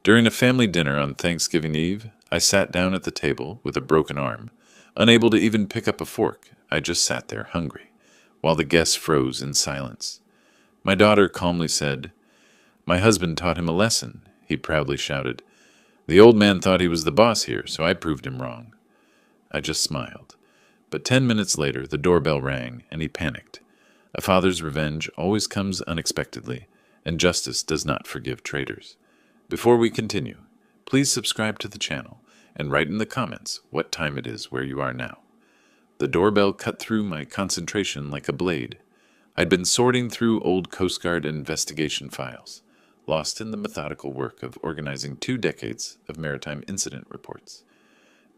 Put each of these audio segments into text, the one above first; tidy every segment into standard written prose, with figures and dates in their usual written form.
During a family dinner on Thanksgiving Eve, I sat down at the table with a broken arm, unable to even pick up a fork. I just sat there, hungry, while the guests froze in silence. My daughter calmly said, "My husband taught him a lesson," he proudly shouted. "The old man thought he was the boss here, so I proved him wrong." I just smiled. But 10 minutes later, the doorbell rang, and he panicked. A father's revenge always comes unexpectedly, and justice does not forgive traitors. Before we continue, please subscribe to the channel and write in the comments what time it is where you are now. The doorbell cut through my concentration like a blade. I'd been sorting through old Coast Guard investigation files, lost in the methodical work of organizing 2 decades of maritime incident reports.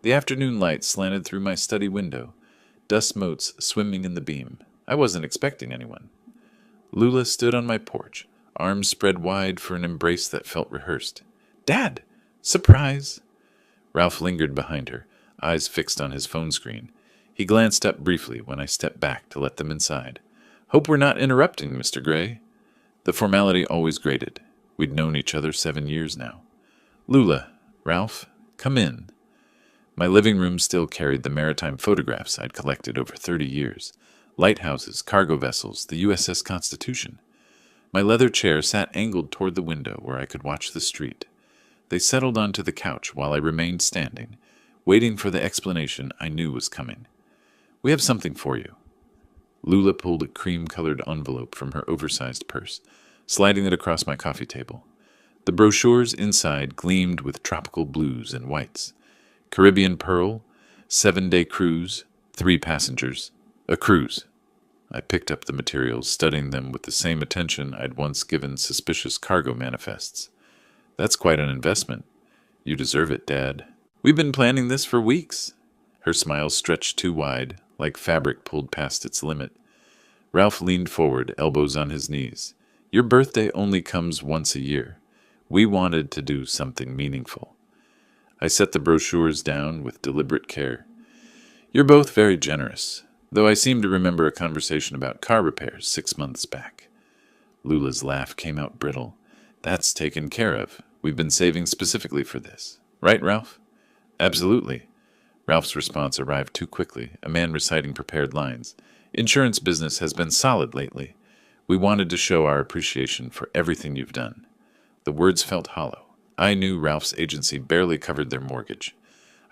The afternoon light slanted through my study window, dust motes swimming in the beam. I wasn't expecting anyone. Lula stood on my porch, arms spread wide for an embrace that felt rehearsed. "Dad! Surprise!" Ralph lingered behind her, eyes fixed on his phone screen. He glanced up briefly when I stepped back to let them inside. "Hope we're not interrupting, Mr. Gray." The formality always grated. We'd known each other 7 years now. "Lula, Ralph, come in." My living room still carried the maritime photographs I'd collected over 30 years. Lighthouses, cargo vessels, the USS Constitution. My leather chair sat angled toward the window where I could watch the street. They settled onto the couch while I remained standing, waiting for the explanation I knew was coming. "We have something for you." Lula pulled a cream-colored envelope from her oversized purse, sliding it across my coffee table. The brochures inside gleamed with tropical blues and whites. Caribbean Pearl, 7-day cruise, 3 passengers, a cruise. I picked up the materials, studying them with the same attention I'd once given suspicious cargo manifests. "That's quite an investment." "You deserve it, Dad." "We've been planning this for weeks." Her smile stretched too wide, like fabric pulled past its limit. Ralph leaned forward, elbows on his knees. "Your birthday only comes once a year. We wanted to do something meaningful." I set the brochures down with deliberate care. "You're both very generous, though I seem to remember a conversation about car repairs 6 months back." Lula's laugh came out brittle. "That's taken care of. We've been saving specifically for this. Right, Ralph?" "Absolutely." Ralph's response arrived too quickly, a man reciting prepared lines. "Insurance business has been solid lately. We wanted to show our appreciation for everything you've done." The words felt hollow. I knew Ralph's agency barely covered their mortgage.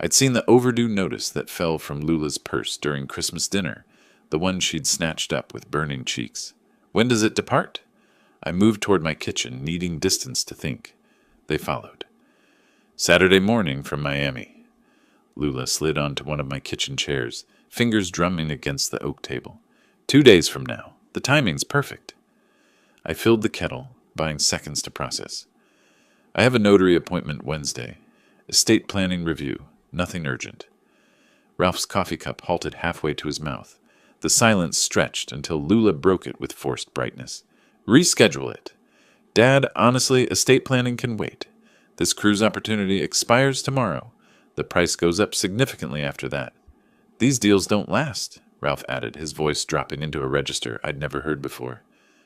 I'd seen the overdue notice that fell from Lula's purse during Christmas dinner, the one she'd snatched up with burning cheeks. "When does it depart?" I moved toward my kitchen, needing distance to think. They followed. "Saturday morning from Miami." Lula slid onto one of my kitchen chairs, fingers drumming against the oak table. 2 days from now. The timing's perfect." I filled the kettle, buying seconds to process. "I have a notary appointment Wednesday. Estate planning review. Nothing urgent." Ralph's coffee cup halted halfway to his mouth. The silence stretched until Lula broke it with forced brightness. "Reschedule it." "Dad, honestly, estate planning can wait. This cruise opportunity expires tomorrow. The price goes up significantly after that." "These deals don't last," Ralph added, his voice dropping into a register I'd never heard before.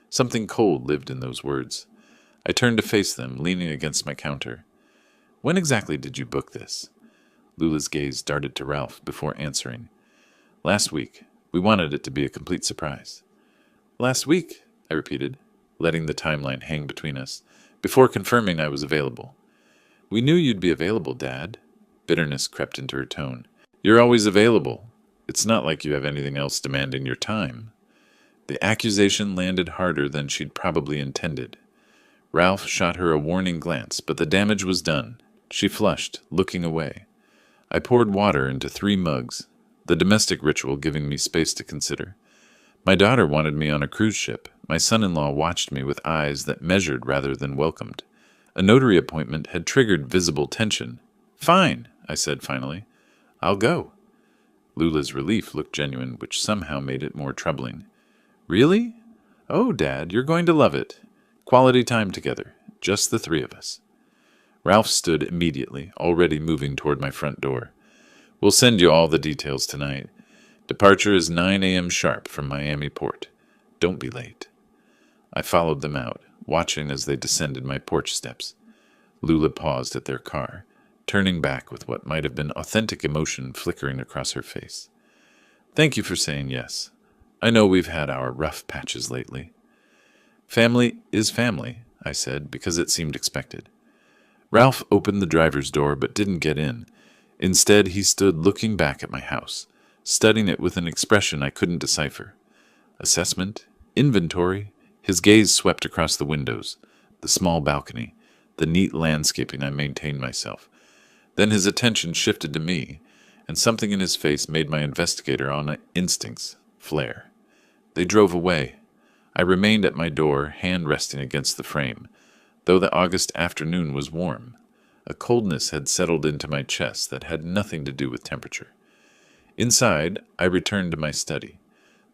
Something cold lived in those words. I turned to face them, leaning against my counter. "When exactly did you book this?" Lula's gaze darted to Ralph before answering. "Last week. We wanted it to be a complete surprise." "Last week," I repeated, letting the timeline hang between us, before confirming I was available. "We knew you'd be available, Dad." Bitterness crept into her tone. "You're always available. It's not like you have anything else demanding your time." The accusation landed harder than she'd probably intended. Ralph shot her a warning glance, but the damage was done. She flushed, looking away. I poured water into 3 mugs, the domestic ritual giving me space to consider. My daughter wanted me on a cruise ship. My son-in-law watched me with eyes that measured rather than welcomed. A notary appointment had triggered visible tension. "Fine," I said finally. "I'll go." Lula's relief looked genuine, which somehow made it more troubling. "Really? Oh, Dad, you're going to love it. Quality time together, just the 3 of us." Ralph stood immediately, already moving toward my front door. "We'll send you all the details tonight. Departure is 9 a.m. sharp from Miami Port. Don't be late." I followed them out, watching as they descended my porch steps. Lula paused at their car, turning back with what might have been authentic emotion flickering across her face. Thank you for saying yes. I know we've had our rough patches lately. Family is family, I said, because it seemed expected. Ralph opened the driver's door but didn't get in. Instead, he stood looking back at my house, studying it with an expression I couldn't decipher. Assessment? Inventory? His gaze swept across the windows, the small balcony, the neat landscaping I maintained myself. Then his attention shifted to me, and something in his face made my investigator on instincts flare. They drove away. I remained at my door, hand resting against the frame. Though the August afternoon was warm, a coldness had settled into my chest that had nothing to do with temperature. Inside, I returned to my study.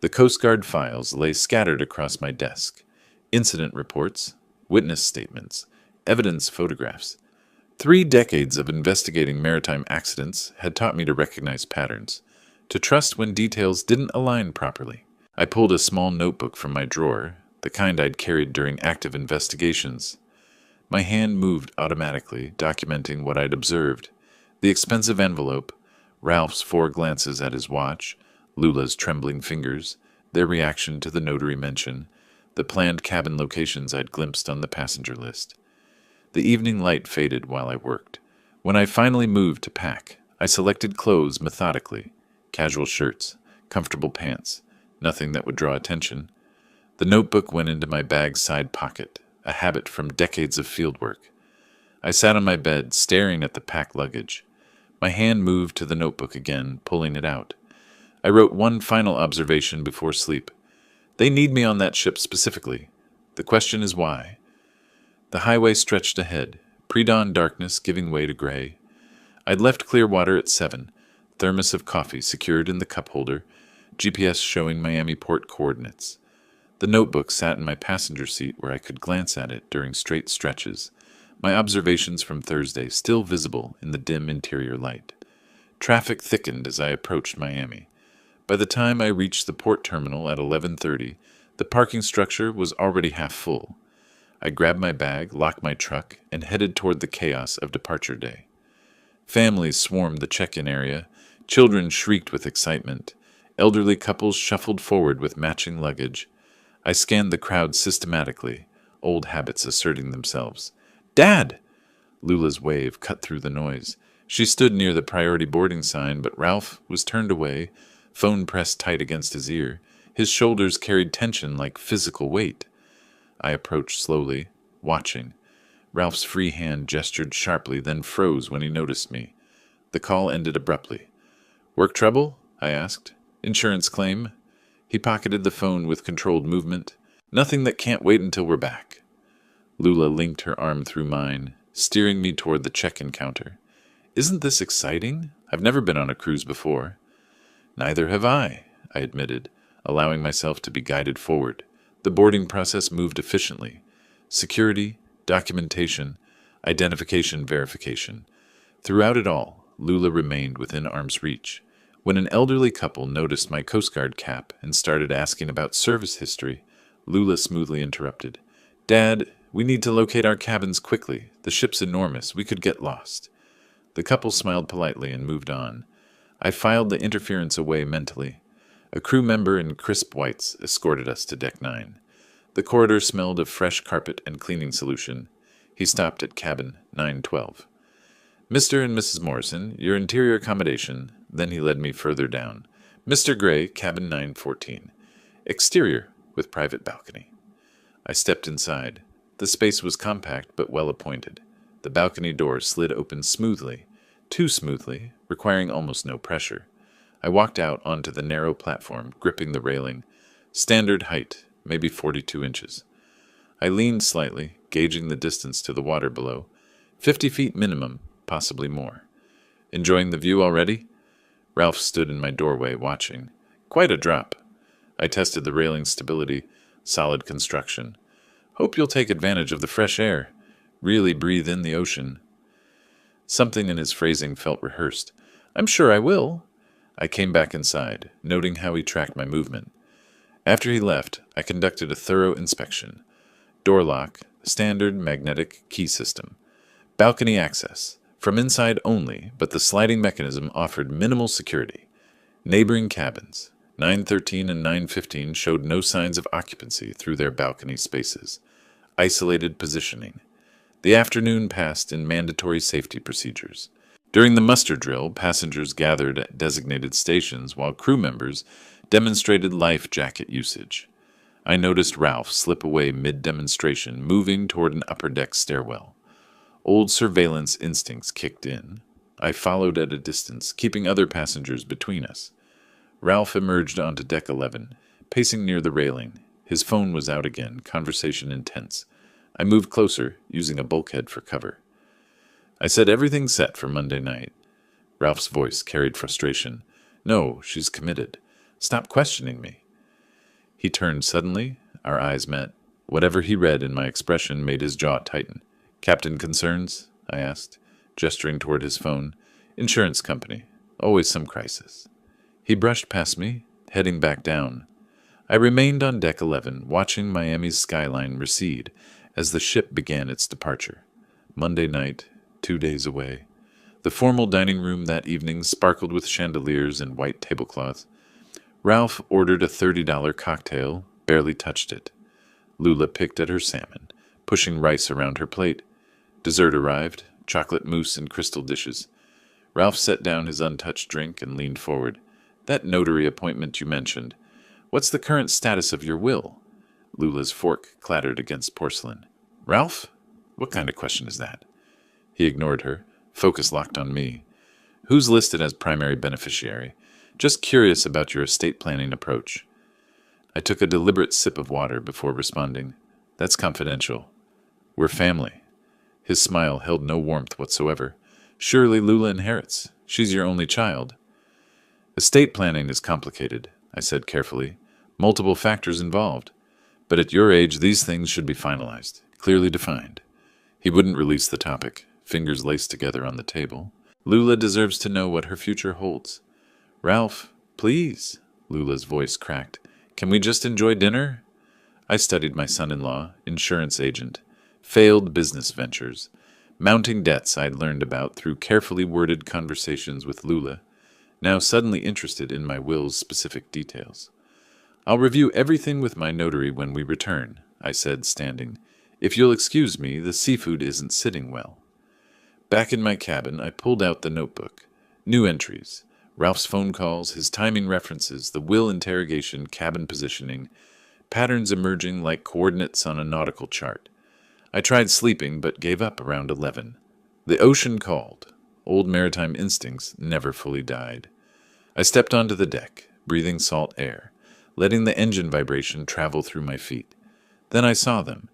The Coast Guard files lay scattered across my desk. Incident reports, witness statements, evidence photographs. 3 decades of investigating maritime accidents had taught me to recognize patterns, to trust when details didn't align properly. I pulled a small notebook from my drawer, the kind I'd carried during active investigations. My hand moved automatically, documenting what I'd observed. The expensive envelope, Ralph's 4 glances at his watch, Lula's trembling fingers, their reaction to the notary mention, the planned cabin locations I'd glimpsed on the passenger list. The evening light faded while I worked. When I finally moved to pack, I selected clothes methodically. Casual shirts, comfortable pants, nothing that would draw attention. The notebook went into my bag's side pocket, a habit from decades of fieldwork. I sat on my bed, staring at the packed luggage. My hand moved to the notebook again, pulling it out. I wrote one final observation before sleep. They need me on that ship specifically. The question is why. The highway stretched ahead, pre-dawn darkness giving way to gray. I'd left Clearwater at 7, thermos of coffee secured in the cup holder, GPS showing Miami port coordinates. The notebook sat in my passenger seat where I could glance at it during straight stretches, my observations from Thursday still visible in the dim interior light. Traffic thickened as I approached Miami. By the time I reached the port terminal at 11:30, the parking structure was already half full. I grabbed my bag, locked my truck, and headed toward the chaos of departure day. Families swarmed the check-in area. Children shrieked with excitement. Elderly couples shuffled forward with matching luggage. I scanned the crowd systematically, old habits asserting themselves. "Dad!" Lula's wave cut through the noise. She stood near the priority boarding sign, but Ralph was turned away, phone pressed tight against his ear. His shoulders carried tension like physical weight. I approached slowly, watching. Ralph's free hand gestured sharply, then froze when he noticed me. The call ended abruptly. "Work trouble?" I asked. "Insurance claim?" He pocketed the phone with controlled movement. "Nothing that can't wait until we're back." Lula linked her arm through mine, steering me toward the check-in counter. "Isn't this exciting? I've never been on a cruise before." "Neither have I admitted, allowing myself to be guided forward. The boarding process moved efficiently. Security, documentation, identification verification. Throughout it all, Lula remained within arm's reach. When an elderly couple noticed my Coast Guard cap and started asking about service history, Lula smoothly interrupted. "Dad, we need to locate our cabins quickly. The ship's enormous. We could get lost." The couple smiled politely and moved on. I filed the interference away mentally. A crew member in crisp whites escorted us to Deck 9. The corridor smelled of fresh carpet and cleaning solution. He stopped at cabin 912. "Mr. and Mrs. Morrison, your interior accommodation." Then he led me further down. "Mr. Gray, cabin 914. Exterior, with private balcony." I stepped inside. The space was compact but well appointed. The balcony door slid open smoothly, too smoothly, requiring almost no pressure. I walked out onto the narrow platform, gripping the railing. Standard height, maybe 42 inches. I leaned slightly, gauging the distance to the water below. 50 feet minimum, possibly more. "Enjoying the view already?" Ralph stood in my doorway, watching. "Quite a drop." I tested the railing's stability. Solid construction. "Hope you'll take advantage of the fresh air. Really breathe in the ocean." Something in his phrasing felt rehearsed. "I'm sure I will." I came back inside, noting how he tracked my movement. After he left, I conducted a thorough inspection. Door lock, standard magnetic key system. Balcony access. From inside only, but the sliding mechanism offered minimal security. Neighboring cabins, 913 and 915, showed no signs of occupancy through their balcony spaces. Isolated positioning. The afternoon passed in mandatory safety procedures. During the muster drill, passengers gathered at designated stations while crew members demonstrated life jacket usage. I noticed Ralph slip away mid-demonstration, moving toward an upper deck stairwell. Old surveillance instincts kicked in. I followed at a distance, keeping other passengers between us. Ralph emerged onto deck 11, pacing near the railing. His phone was out again, conversation intense. I moved closer, using a bulkhead for cover. I said everything's set for Monday night. Ralph's voice carried frustration. No, she's committed. Stop questioning me. He turned suddenly. Our eyes met. Whatever he read in my expression made his jaw tighten. Captain concerns? I asked, gesturing toward his phone. Insurance company. Always some crisis. He brushed past me, heading back down. I remained on deck 11, watching Miami's skyline recede as the ship began its departure. Monday night, 2 days away. The formal dining room that evening sparkled with chandeliers and white tablecloths. Ralph ordered a $30 cocktail, barely touched it. Lula picked at her salmon, pushing rice around her plate. Dessert arrived, chocolate mousse in crystal dishes. Ralph set down his untouched drink and leaned forward. That notary appointment you mentioned. What's the current status of your will? Lula's fork clattered against porcelain. Ralph? What kind of question is that? He ignored her, focus locked on me. Who's listed as primary beneficiary? Just curious about your estate planning approach. I took a deliberate sip of water before responding. That's confidential. We're family. His smile held no warmth whatsoever. Surely Lula inherits. She's your only child. Estate planning is complicated, I said carefully. Multiple factors involved. But at your age, these things should be finalized, clearly defined. He wouldn't release the topic, fingers laced together on the table. Lula deserves to know what her future holds. Ralph, please, Lula's voice cracked. Can we just enjoy dinner? I studied my son-in-law, insurance agent, failed business ventures, mounting debts I'd learned about through carefully worded conversations with Lula, now suddenly interested in my will's specific details. I'll review everything with my notary when we return, I said, standing. If you'll excuse me, the seafood isn't sitting well. Back in my cabin, I pulled out the notebook. New entries. Ralph's phone calls, his timing references, the will interrogation, cabin positioning, patterns emerging like coordinates on a nautical chart. I tried sleeping, but gave up around 11. The ocean called. Old maritime instincts never fully died. I stepped onto the deck, breathing salt air, letting the engine vibration travel through my feet. Then I saw them.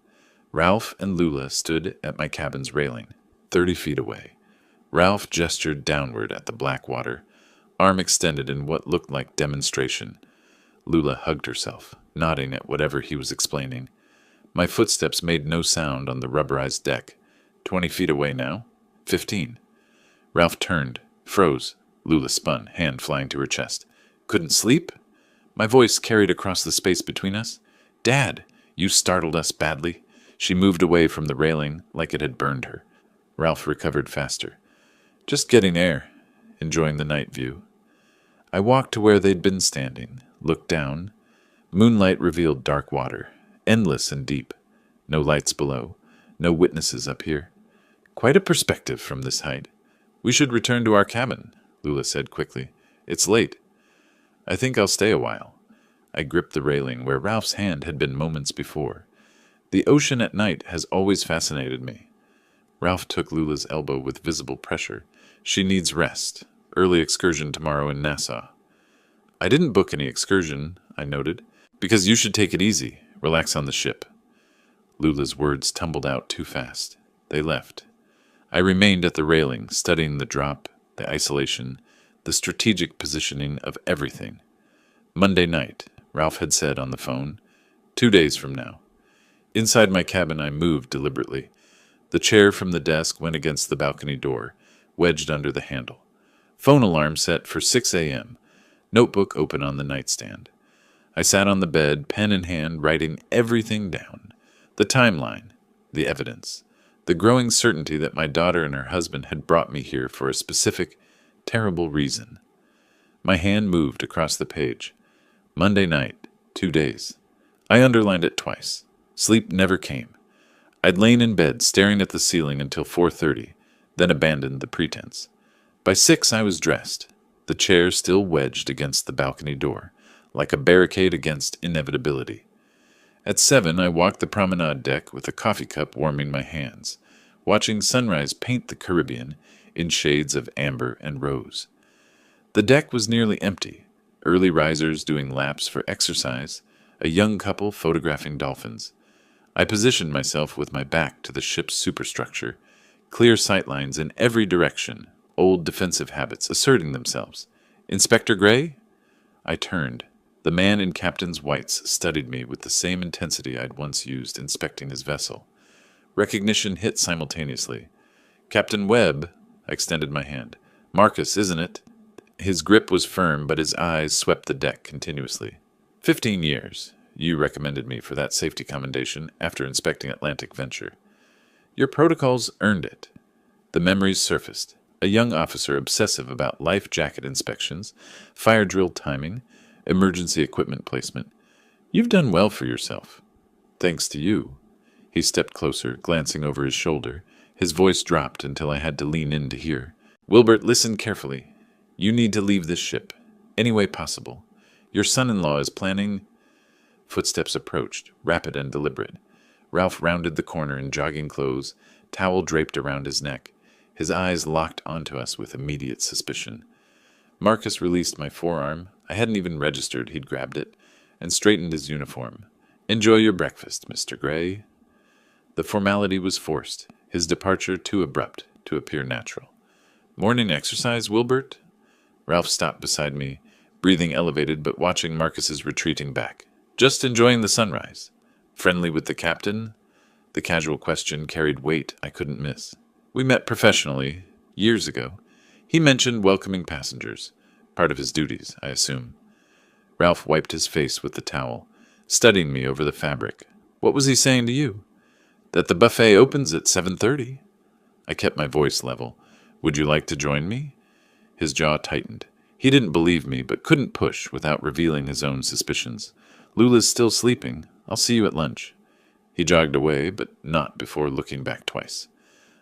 Ralph and Lula stood at my cabin's railing, 30 feet away. Ralph gestured downward at the black water, arm extended in what looked like demonstration. Lula hugged herself, nodding at whatever he was explaining. My footsteps made no sound on the rubberized deck. 20 feet away now. 15. Ralph turned, froze. Lula spun, hand flying to her chest. Couldn't sleep? My voice carried across the space between us. Dad, you startled us badly. She moved away from the railing like it had burned her. Ralph recovered faster. Just getting air, enjoying the night view. I walked to where they'd been standing, looked down. Moonlight revealed dark water, endless and deep. No lights below, no witnesses up here. Quite a perspective from this height. We should return to our cabin, Lula said quickly. It's late. I think I'll stay a while. I gripped the railing where Ralph's hand had been moments before. The ocean at night has always fascinated me. Ralph took Lula's elbow with visible pressure. She needs rest. Early excursion tomorrow in Nassau. I didn't book any excursion, I noted, because you should take it easy, relax on the ship. Lula's words tumbled out too fast. They left. I remained at the railing, studying the drop, the isolation, the strategic positioning of everything. Monday night, Ralph had said on the phone. 2 days from now. Inside my cabin, I moved deliberately. The chair from the desk went against the balcony door, wedged under the handle. Phone alarm set for 6 a.m. Notebook open on the nightstand. I sat on the bed, pen in hand, writing everything down. The timeline, the evidence, The growing certainty that my daughter and her husband had brought me here for a specific, terrible reason. My hand moved across the page. Monday night, 2 days. I underlined it twice. Sleep never came. I'd lain in bed staring at the ceiling until 4:30, then abandoned the pretense. By 6 I was dressed, the chair still wedged against the balcony door, like a barricade against inevitability. At 7 I walked the promenade deck with a coffee cup warming my hands, watching sunrise paint the Caribbean in shades of amber and rose. The deck was nearly empty, early risers doing laps for exercise, a young couple photographing dolphins. I positioned myself with my back to the ship's superstructure, clear sightlines in every direction, old defensive habits asserting themselves. Inspector Gray? I turned. The man in captain's whites studied me with the same intensity I'd once used inspecting his vessel. Recognition hit simultaneously. Captain Webb, I extended my hand. Marcus, isn't it? His grip was firm, but his eyes swept the deck continuously. 15 years. You recommended me for that safety commendation after inspecting Atlantic Venture. Your protocols earned it. The memories surfaced. A young officer obsessive about life jacket inspections, fire drill timing, emergency equipment placement. You've done well for yourself. Thanks to you. He stepped closer, glancing over his shoulder. His voice dropped until I had to lean in to hear. Wilbert, listen carefully. You need to leave this ship, any way possible. Your son-in-law is planning... Footsteps approached, rapid and deliberate. Ralph rounded the corner in jogging clothes, towel draped around his neck. His eyes locked onto us with immediate suspicion. Marcus released my forearm. I hadn't even registered he'd grabbed it, and straightened his uniform. Enjoy your breakfast, Mr. Gray. The formality was forced, his departure too abrupt to appear natural. Morning exercise, Wilbert? Ralph stopped beside me, breathing elevated but watching Marcus's retreating back. Just enjoying the sunrise. Friendly with the captain? The casual question carried weight I couldn't miss. We met professionally, years ago. He mentioned welcoming passengers. Part of his duties, I assume. Ralph wiped his face with the towel, studying me over the fabric. What was he saying to you? That the buffet opens at 7:30. I kept my voice level. Would you like to join me? His jaw tightened. He didn't believe me, but couldn't push without revealing his own suspicions. Lula's still sleeping. I'll see you at lunch. He jogged away, but not before looking back twice.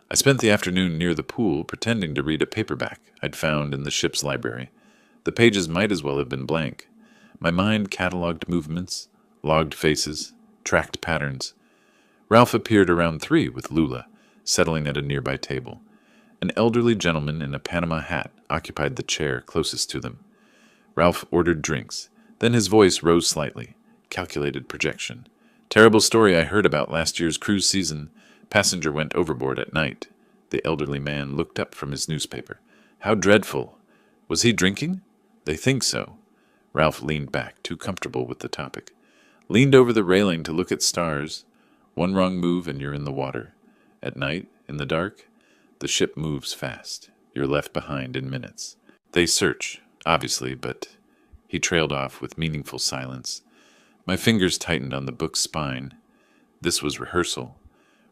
I spent the afternoon near the pool pretending to read a paperback I'd found in the ship's library. The pages might as well have been blank. My mind catalogued movements, logged faces, tracked patterns. Ralph appeared around 3 with Lula, settling at a nearby table. An elderly gentleman in a Panama hat occupied the chair closest to them. Ralph ordered drinks. Then his voice rose slightly. Calculated projection. Terrible story I heard about last year's cruise season. Passenger went overboard at night. The elderly man looked up from his newspaper. How dreadful. Was he drinking? They think so. Ralph leaned back, too comfortable with the topic. Leaned over the railing to look at stars. One wrong move and you're in the water. At night, in the dark, the ship moves fast. You're left behind in minutes. They search, obviously, but... He trailed off with meaningful silence. My fingers tightened on the book's spine. This was rehearsal.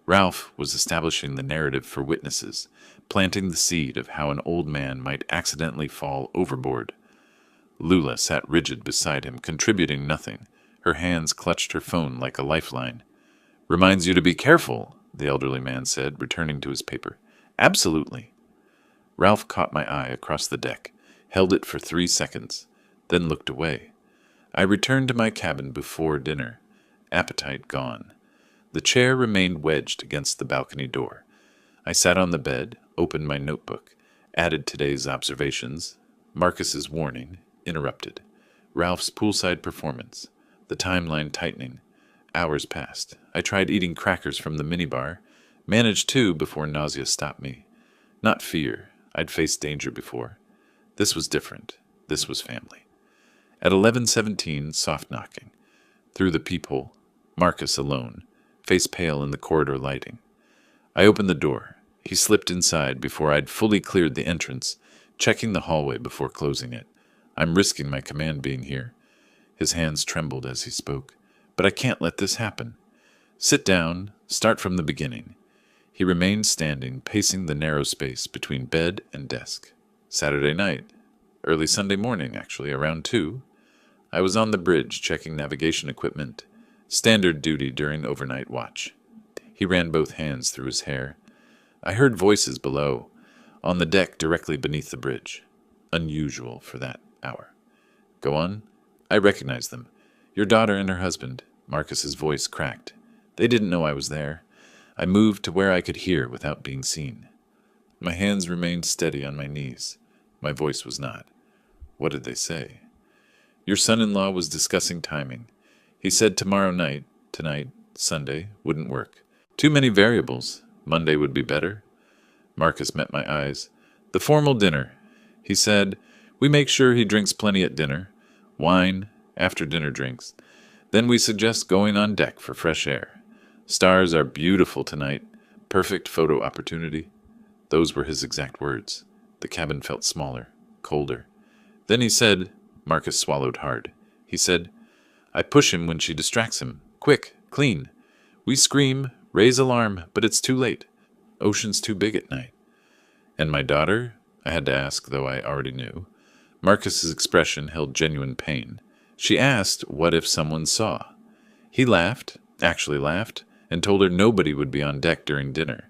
Ralph was establishing the narrative for witnesses, planting the seed of how an old man might accidentally fall overboard. Lula sat rigid beside him, contributing nothing. Her hands clutched her phone like a lifeline. Reminds you to be careful, the elderly man said, returning to his paper. Absolutely. Ralph caught my eye across the deck, held it for 3 seconds, then looked away. I returned to my cabin before dinner, appetite gone. The chair remained wedged against the balcony door. I sat on the bed, opened my notebook, added today's observations, Marcus's warning, interrupted, Ralph's poolside performance, the timeline tightening. Hours passed. I tried eating crackers from the minibar, managed 2 before nausea stopped me. Not fear. I'd faced danger before. This was different. This was family. At 11:17, soft knocking. Through the peephole, Marcus alone, face pale in the corridor lighting. I opened the door. He slipped inside before I'd fully cleared the entrance, checking the hallway before closing it. I'm risking my command being here. His hands trembled as he spoke. But I can't let this happen. Sit down, start from the beginning. He remained standing, pacing the narrow space between bed and desk. Saturday night, early Sunday morning, actually, around 2, I was on the bridge checking navigation equipment, standard duty during overnight watch. He ran both hands through his hair. I heard voices below, on the deck directly beneath the bridge. Unusual for that hour. Go on. I recognized them. Your daughter and her husband. Marcus's voice cracked. They didn't know I was there. I moved to where I could hear without being seen. My hands remained steady on my knees. My voice was not. What did they say? Your son-in-law was discussing timing. He said tomorrow night, tonight, Sunday, wouldn't work. Too many variables. Monday would be better. Marcus met my eyes. The formal dinner. He said, we make sure he drinks plenty at dinner. Wine, after dinner drinks. Then we suggest going on deck for fresh air. Stars are beautiful tonight. Perfect photo opportunity. Those were his exact words. The cabin felt smaller, colder. Then he said, Marcus swallowed hard. He said, I push him when she distracts him. Quick, clean. We scream, raise alarm, but it's too late. Ocean's too big at night. And my daughter? I had to ask, though I already knew. Marcus's expression held genuine pain. She asked, what if someone saw? He laughed, actually laughed, and told her nobody would be on deck during dinner.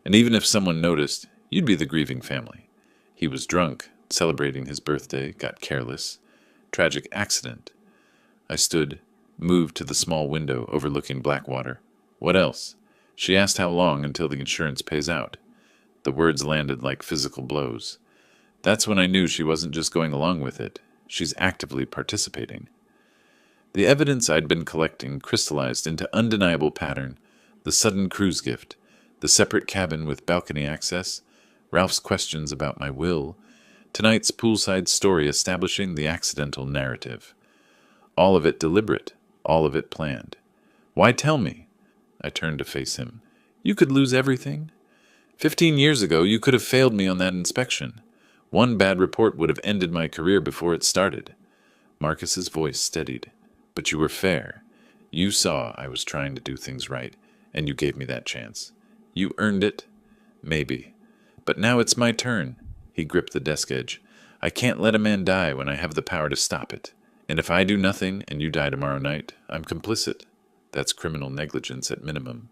And even if someone noticed, you'd be the grieving family. He was drunk, celebrating his birthday, got careless. Tragic accident. I stood, moved to the small window overlooking Blackwater. What else? She asked how long until the insurance pays out. The words landed like physical blows. That's when I knew she wasn't just going along with it. She's actively participating. The evidence I'd been collecting crystallized into undeniable pattern. The sudden cruise gift, the separate cabin with balcony access, Ralph's questions about my will, tonight's poolside story establishing the accidental narrative. All of it deliberate, all of it planned. Why tell me? I turned to face him. You could lose everything. 15 years ago, you could have failed me on that inspection. One bad report would have ended my career before it started. Marcus's voice steadied. But you were fair. You saw I was trying to do things right, and you gave me that chance. You earned it? Maybe. But now it's my turn. He gripped the desk edge. I can't let a man die when I have the power to stop it. And if I do nothing and you die tomorrow night, I'm complicit. That's criminal negligence at minimum.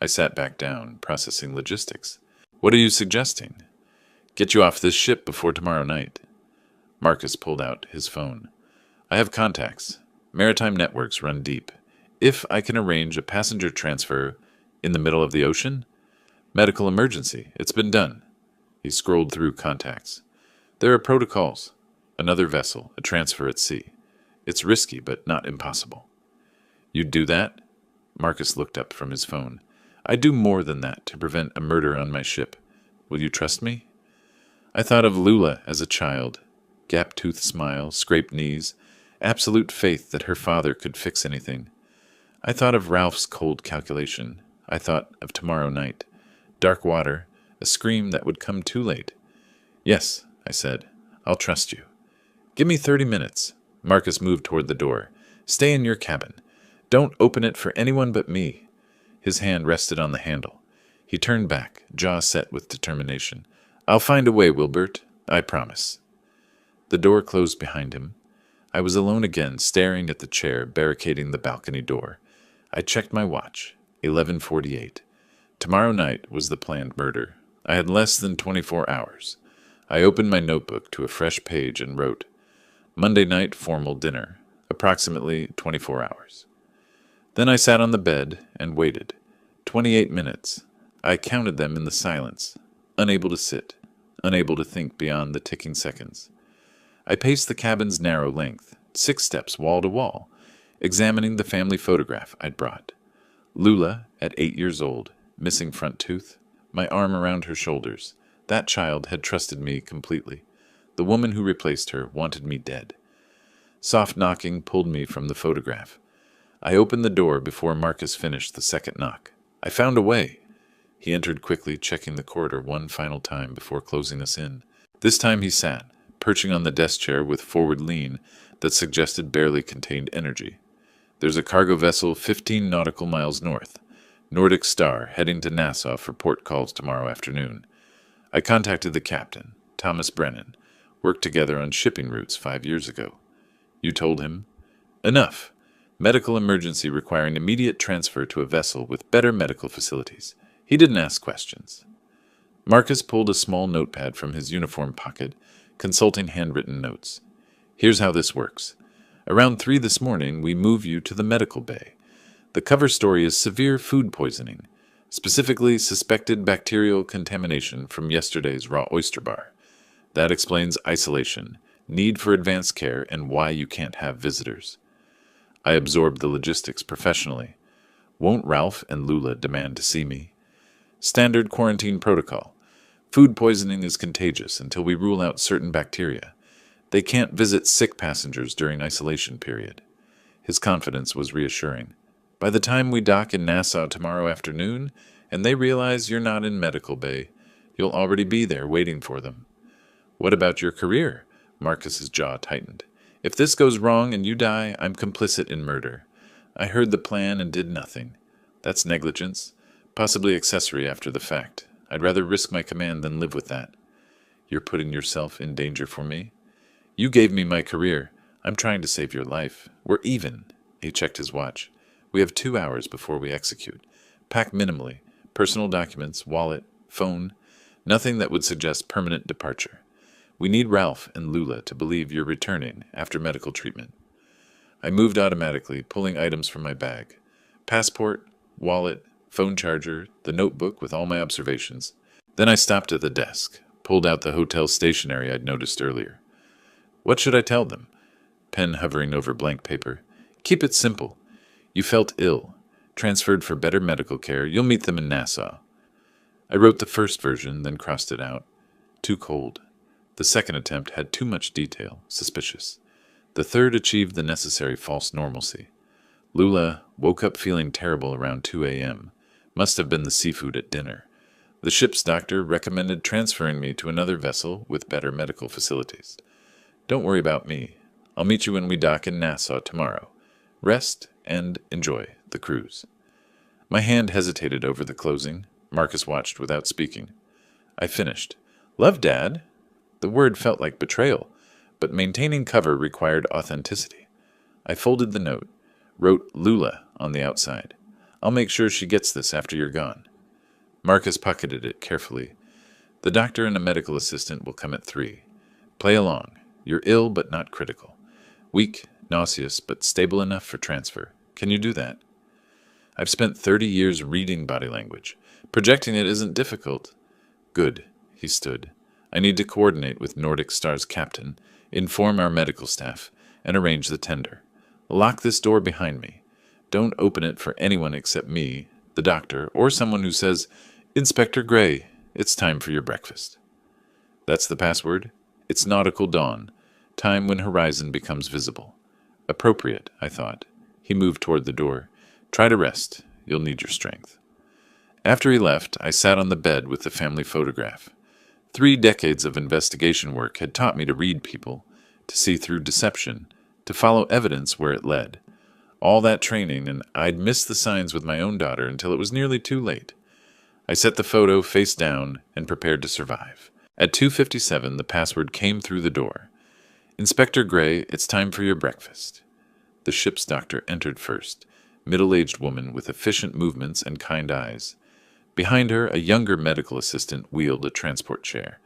I sat back down, processing logistics. What are you suggesting? Get you off this ship before tomorrow night. Marcus pulled out his phone. I have contacts. Maritime networks run deep. If I can arrange a passenger transfer in the middle of the ocean? Medical emergency. It's been done. He scrolled through contacts. There are protocols. Another vessel, a transfer at sea. It's risky, but not impossible. You'd do that? Marcus looked up from his phone. I'd do more than that to prevent a murder on my ship. Will you trust me? I thought of Lula as a child. Gap-toothed smile, scraped knees, absolute faith that her father could fix anything. I thought of Ralph's cold calculation. I thought of tomorrow night. Dark water, a scream that would come too late. Yes, I said. I'll trust you. Give me 30 minutes. Marcus moved toward the door. Stay in your cabin. Don't open it for anyone but me. His hand rested on the handle. He turned back, jaw set with determination. I'll find a way, Wilbert. I promise. The door closed behind him. I was alone again, staring at the chair barricading the balcony door. I checked my watch. 11:48. Tomorrow night was the planned murder. I had less than 24 hours. I opened my notebook to a fresh page and wrote, Monday night formal dinner, approximately 24 hours. Then I sat on the bed and waited. 28 minutes. I counted them in the silence, unable to sit, unable to think beyond the ticking seconds. I paced the cabin's narrow length, 6 steps wall to wall, examining the family photograph I'd brought. Lula, at 8 years old, missing front tooth, my arm around her shoulders. That child had trusted me completely. The woman who replaced her wanted me dead. Soft knocking pulled me from the photograph. I opened the door before Marcus finished the second knock. I found a way. He entered quickly, checking the corridor one final time before closing us in. This time he sat, perching on the desk chair with forward lean that suggested barely contained energy. There's a cargo vessel 15 nautical miles north. Nordic Star, heading to Nassau for port calls tomorrow afternoon. I contacted the captain, Thomas Brennan. Worked together on shipping routes 5 years ago. You told him? Enough. Medical emergency requiring immediate transfer to a vessel with better medical facilities. He didn't ask questions. Marcus pulled a small notepad from his uniform pocket, consulting handwritten notes. Here's how this works. Around 3 this morning, we move you to the medical bay. The cover story is severe food poisoning, specifically suspected bacterial contamination from yesterday's raw oyster bar. That explains isolation, need for advanced care, and why you can't have visitors. I absorbed the logistics professionally. Won't Ralph and Lula demand to see me? Standard quarantine protocol. Food poisoning is contagious until we rule out certain bacteria. They can't visit sick passengers during isolation period. His confidence was reassuring. By the time we dock in Nassau tomorrow afternoon, and they realize you're not in medical bay, you'll already be there waiting for them. What about your career? Marcus's jaw tightened. If this goes wrong and you die, I'm complicit in murder. I heard the plan and did nothing. That's negligence, possibly accessory after the fact. I'd rather risk my command than live with that. You're putting yourself in danger for me? You gave me my career. I'm trying to save your life. We're even. He checked his watch. We have 2 hours before we execute. Pack minimally. Personal documents, wallet, phone. Nothing that would suggest permanent departure. We need Ralph and Lula to believe you're returning after medical treatment. I moved automatically, pulling items from my bag. Passport, wallet, phone charger, the notebook with all my observations. Then I stopped at the desk, pulled out the hotel stationery I'd noticed earlier. What should I tell them? Pen hovering over blank paper. Keep it simple. You felt ill. Transferred for better medical care. You'll meet them in Nassau. I wrote the first version, then crossed it out. Too cold. The second attempt had too much detail, suspicious. The third achieved the necessary false normalcy. Lula woke up feeling terrible around 2 a.m. Must have been the seafood at dinner. The ship's doctor recommended transferring me to another vessel with better medical facilities. Don't worry about me. I'll meet you when we dock in Nassau tomorrow. Rest and enjoy the cruise. My hand hesitated over the closing. Marcus watched without speaking. I finished. Love, Dad. The word felt like betrayal, but maintaining cover required authenticity. I folded the note, wrote Lula on the outside. I'll make sure she gets this after you're gone. Marcus pocketed it carefully. The doctor and a medical assistant will come at 3. Play along. You're ill but not critical. Weak, nauseous, but stable enough for transfer. Can you do that? I've spent 30 years reading body language. Projecting it isn't difficult. Good. He stood. I need to coordinate with Nordic Star's captain, inform our medical staff, and arrange the tender. Lock this door behind me. Don't open it for anyone except me, the doctor, or someone who says, Inspector Gray, it's time for your breakfast. That's the password? It's nautical dawn, time when horizon becomes visible. Appropriate, I thought. He moved toward the door. Try to rest. You'll need your strength. After he left, I sat on the bed with the family photograph. 3 decades of investigation work had taught me to read people, to see through deception, to follow evidence where it led. All that training, and I'd missed the signs with my own daughter until it was nearly too late. I set the photo face down and prepared to survive. At 2:57, the password came through the door. Inspector Gray, it's time for your breakfast. The ship's doctor entered first, middle-aged woman with efficient movements and kind eyes. Behind her, a younger medical assistant wheeled a transport chair.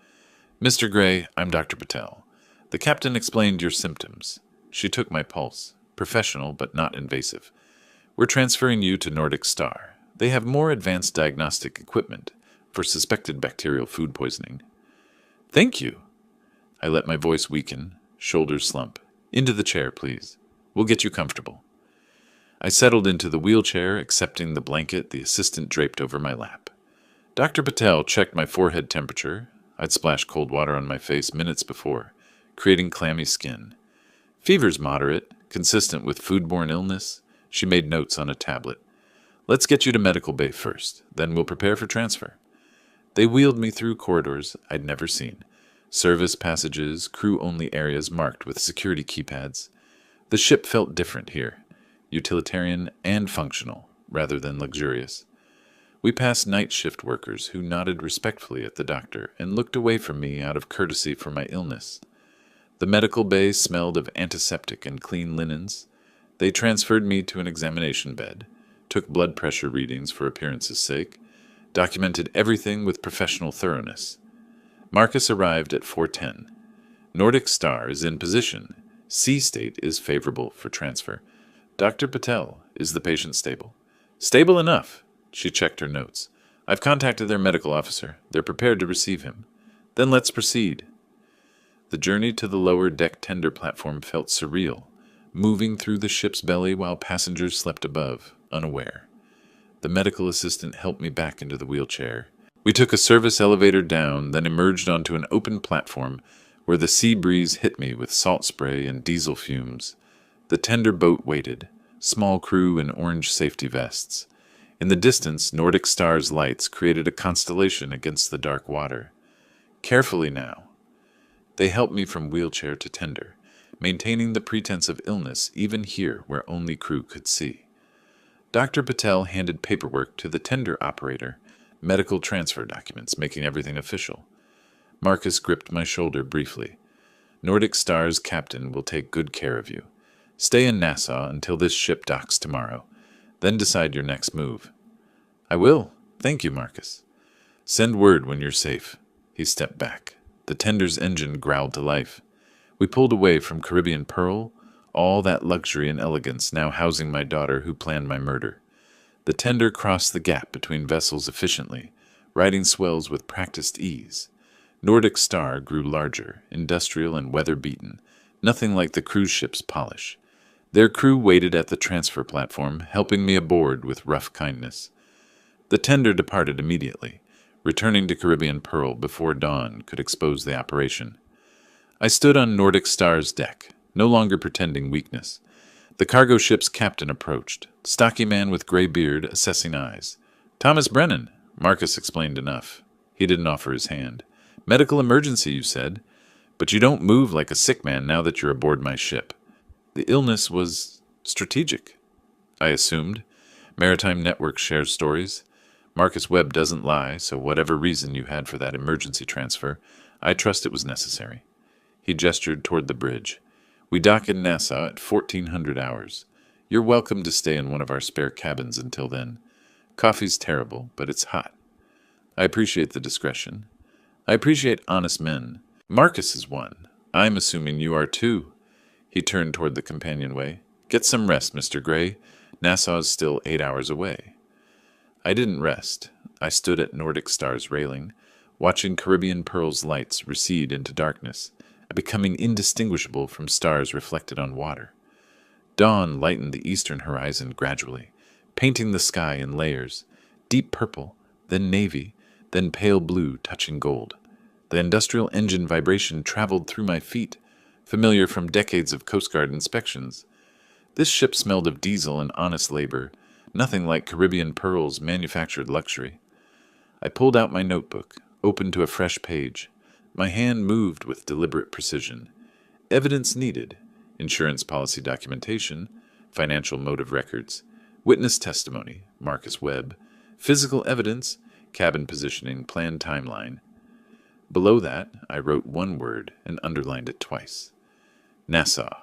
Mr. Gray, I'm Dr. Patel. The captain explained your symptoms. She took my pulse. Professional, but not invasive. We're transferring you to Nordic Star. They have more advanced diagnostic equipment for suspected bacterial food poisoning. Thank you. I let my voice weaken, shoulders slump. Into the chair, please. We'll get you comfortable. I settled into the wheelchair, accepting the blanket the assistant draped over my lap. Dr. Patel checked my forehead temperature. I'd splashed cold water on my face minutes before, creating clammy skin. Fever's moderate, consistent with foodborne illness. She made notes on a tablet. Let's get you to medical bay first, then we'll prepare for transfer. They wheeled me through corridors I'd never seen. Service passages, crew-only areas marked with security keypads. The ship felt different here. Utilitarian and functional, rather than luxurious. We passed night shift workers who nodded respectfully at the doctor and looked away from me out of courtesy for my illness. The medical bay smelled of antiseptic and clean linens. They transferred me to an examination bed, took blood pressure readings for appearance's sake, documented everything with professional thoroughness. Marcus arrived at 4:10. Nordic Star is in position. C state is favorable for transfer. Dr. Patel, is the patient stable? Stable enough. She checked her notes. I've contacted their medical officer. They're prepared to receive him. Then let's proceed. The journey to the lower deck tender platform felt surreal, moving through the ship's belly while passengers slept above, unaware. The medical assistant helped me back into the wheelchair. We took a service elevator down, then emerged onto an open platform where the sea breeze hit me with salt spray and diesel fumes. The tender boat waited, small crew in orange safety vests. In the distance, Nordic Star's lights created a constellation against the dark water. Carefully now. They helped me from wheelchair to tender, maintaining the pretense of illness even here where only crew could see. Dr. Patel handed paperwork to the tender operator, medical transfer documents, making everything official. Marcus gripped my shoulder briefly. Nordic Star's captain will take good care of you. Stay in Nassau until this ship docks tomorrow. Then decide your next move. I will. Thank you, Marcus. Send word when you're safe. He stepped back. The tender's engine growled to life. We pulled away from Caribbean Pearl, all that luxury and elegance now housing my daughter who planned my murder. The tender crossed the gap between vessels efficiently, riding swells with practiced ease. Nordic Star grew larger, industrial and weather-beaten, nothing like the cruise ship's polish. Their crew waited at the transfer platform, helping me aboard with rough kindness. The tender departed immediately, returning to Caribbean Pearl before dawn could expose the operation. I stood on Nordic Star's deck, no longer pretending weakness. The cargo ship's captain approached, stocky man with gray beard, assessing eyes. Thomas Brennan, Marcus explained enough. He didn't offer his hand. Medical emergency, you said, but you don't move like a sick man now that you're aboard my ship. The illness was strategic, I assumed. Maritime Network shares stories. Marcus Webb doesn't lie, so whatever reason you had for that emergency transfer, I trust it was necessary. He gestured toward the bridge. We dock in Nassau at 1400 hours. You're welcome to stay in one of our spare cabins until then. Coffee's terrible, but it's hot. I appreciate the discretion. I appreciate honest men. Marcus is one. I'm assuming you are too. He turned toward the companionway. Get some rest, Mr. Gray. Nassau's still 8 hours away. I didn't rest. I stood at Nordic Star's railing, watching Caribbean Pearl's lights recede into darkness, becoming indistinguishable from stars reflected on water. Dawn lightened the eastern horizon gradually, painting the sky in layers, deep purple, then navy, then pale blue touching gold. The industrial engine vibration traveled through my feet, familiar from decades of Coast Guard inspections. This ship smelled of diesel and honest labor, nothing like Caribbean Pearl's manufactured luxury. I pulled out my notebook, opened to a fresh page. My hand moved with deliberate precision. Evidence needed: insurance policy documentation, financial motive records, witness testimony, Marcus Webb, physical evidence, cabin positioning, planned timeline. Below that, I wrote one word and underlined it twice. Nassau.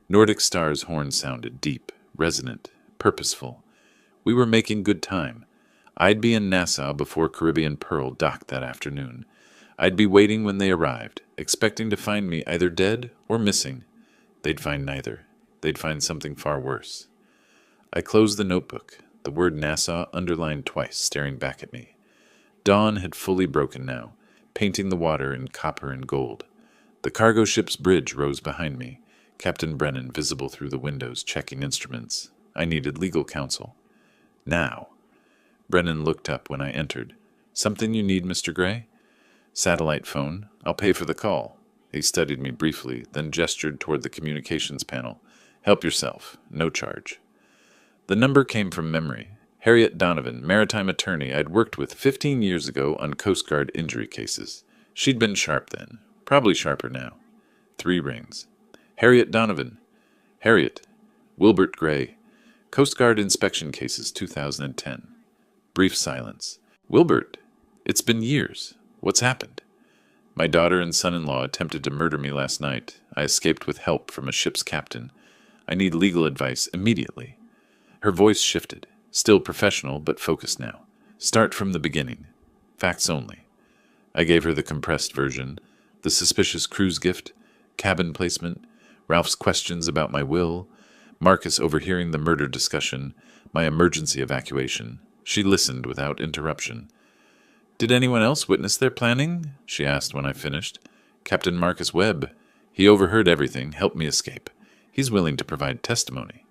Nordic Star's horn sounded deep, resonant, purposeful. We were making good time. I'd be in Nassau before Caribbean Pearl docked that afternoon. I'd be waiting when they arrived, expecting to find me either dead or missing. They'd find neither. They'd find something far worse. I closed the notebook, the word Nassau underlined twice, staring back at me. Dawn had fully broken now, painting the water in copper and gold. The cargo ship's bridge rose behind me, Captain Brennan visible through the windows, checking instruments. I needed legal counsel. Now. Brennan looked up when I entered. Something you need, Mr. Gray? Satellite phone. I'll pay for the call. He studied me briefly, then gestured toward the communications panel. Help yourself. No charge. The number came from memory. Harriet Donovan, maritime attorney I'd worked with 15 years ago on Coast Guard injury cases. She'd been sharp then. Probably sharper now. 3 rings. Harriet Donovan. Harriet. Wilbert Gray. Coast Guard inspection cases 2010. Brief silence. Wilbert, it's been years. What's happened? My daughter and son-in-law attempted to murder me last night. I escaped with help from a ship's captain. I need legal advice immediately. Her voice shifted. Still professional, but focused now. Start from the beginning. Facts only. I gave her the compressed version. The suspicious cruise gift, cabin placement, Ralph's questions about my will, Marcus overhearing the murder discussion, my emergency evacuation. She listened without interruption. Did anyone else witness their planning? She asked when I finished. Captain Marcus Webb. He overheard everything, helped me escape. He's willing to provide testimony.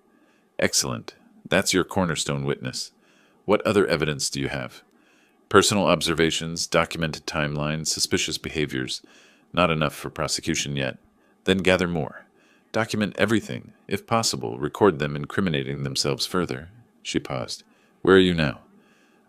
Excellent. That's your cornerstone witness. What other evidence do you have? Personal observations, documented timelines, suspicious behaviors. Not enough for prosecution yet. Then gather more. Document everything. If possible, record them incriminating themselves further. She paused. Where are you now?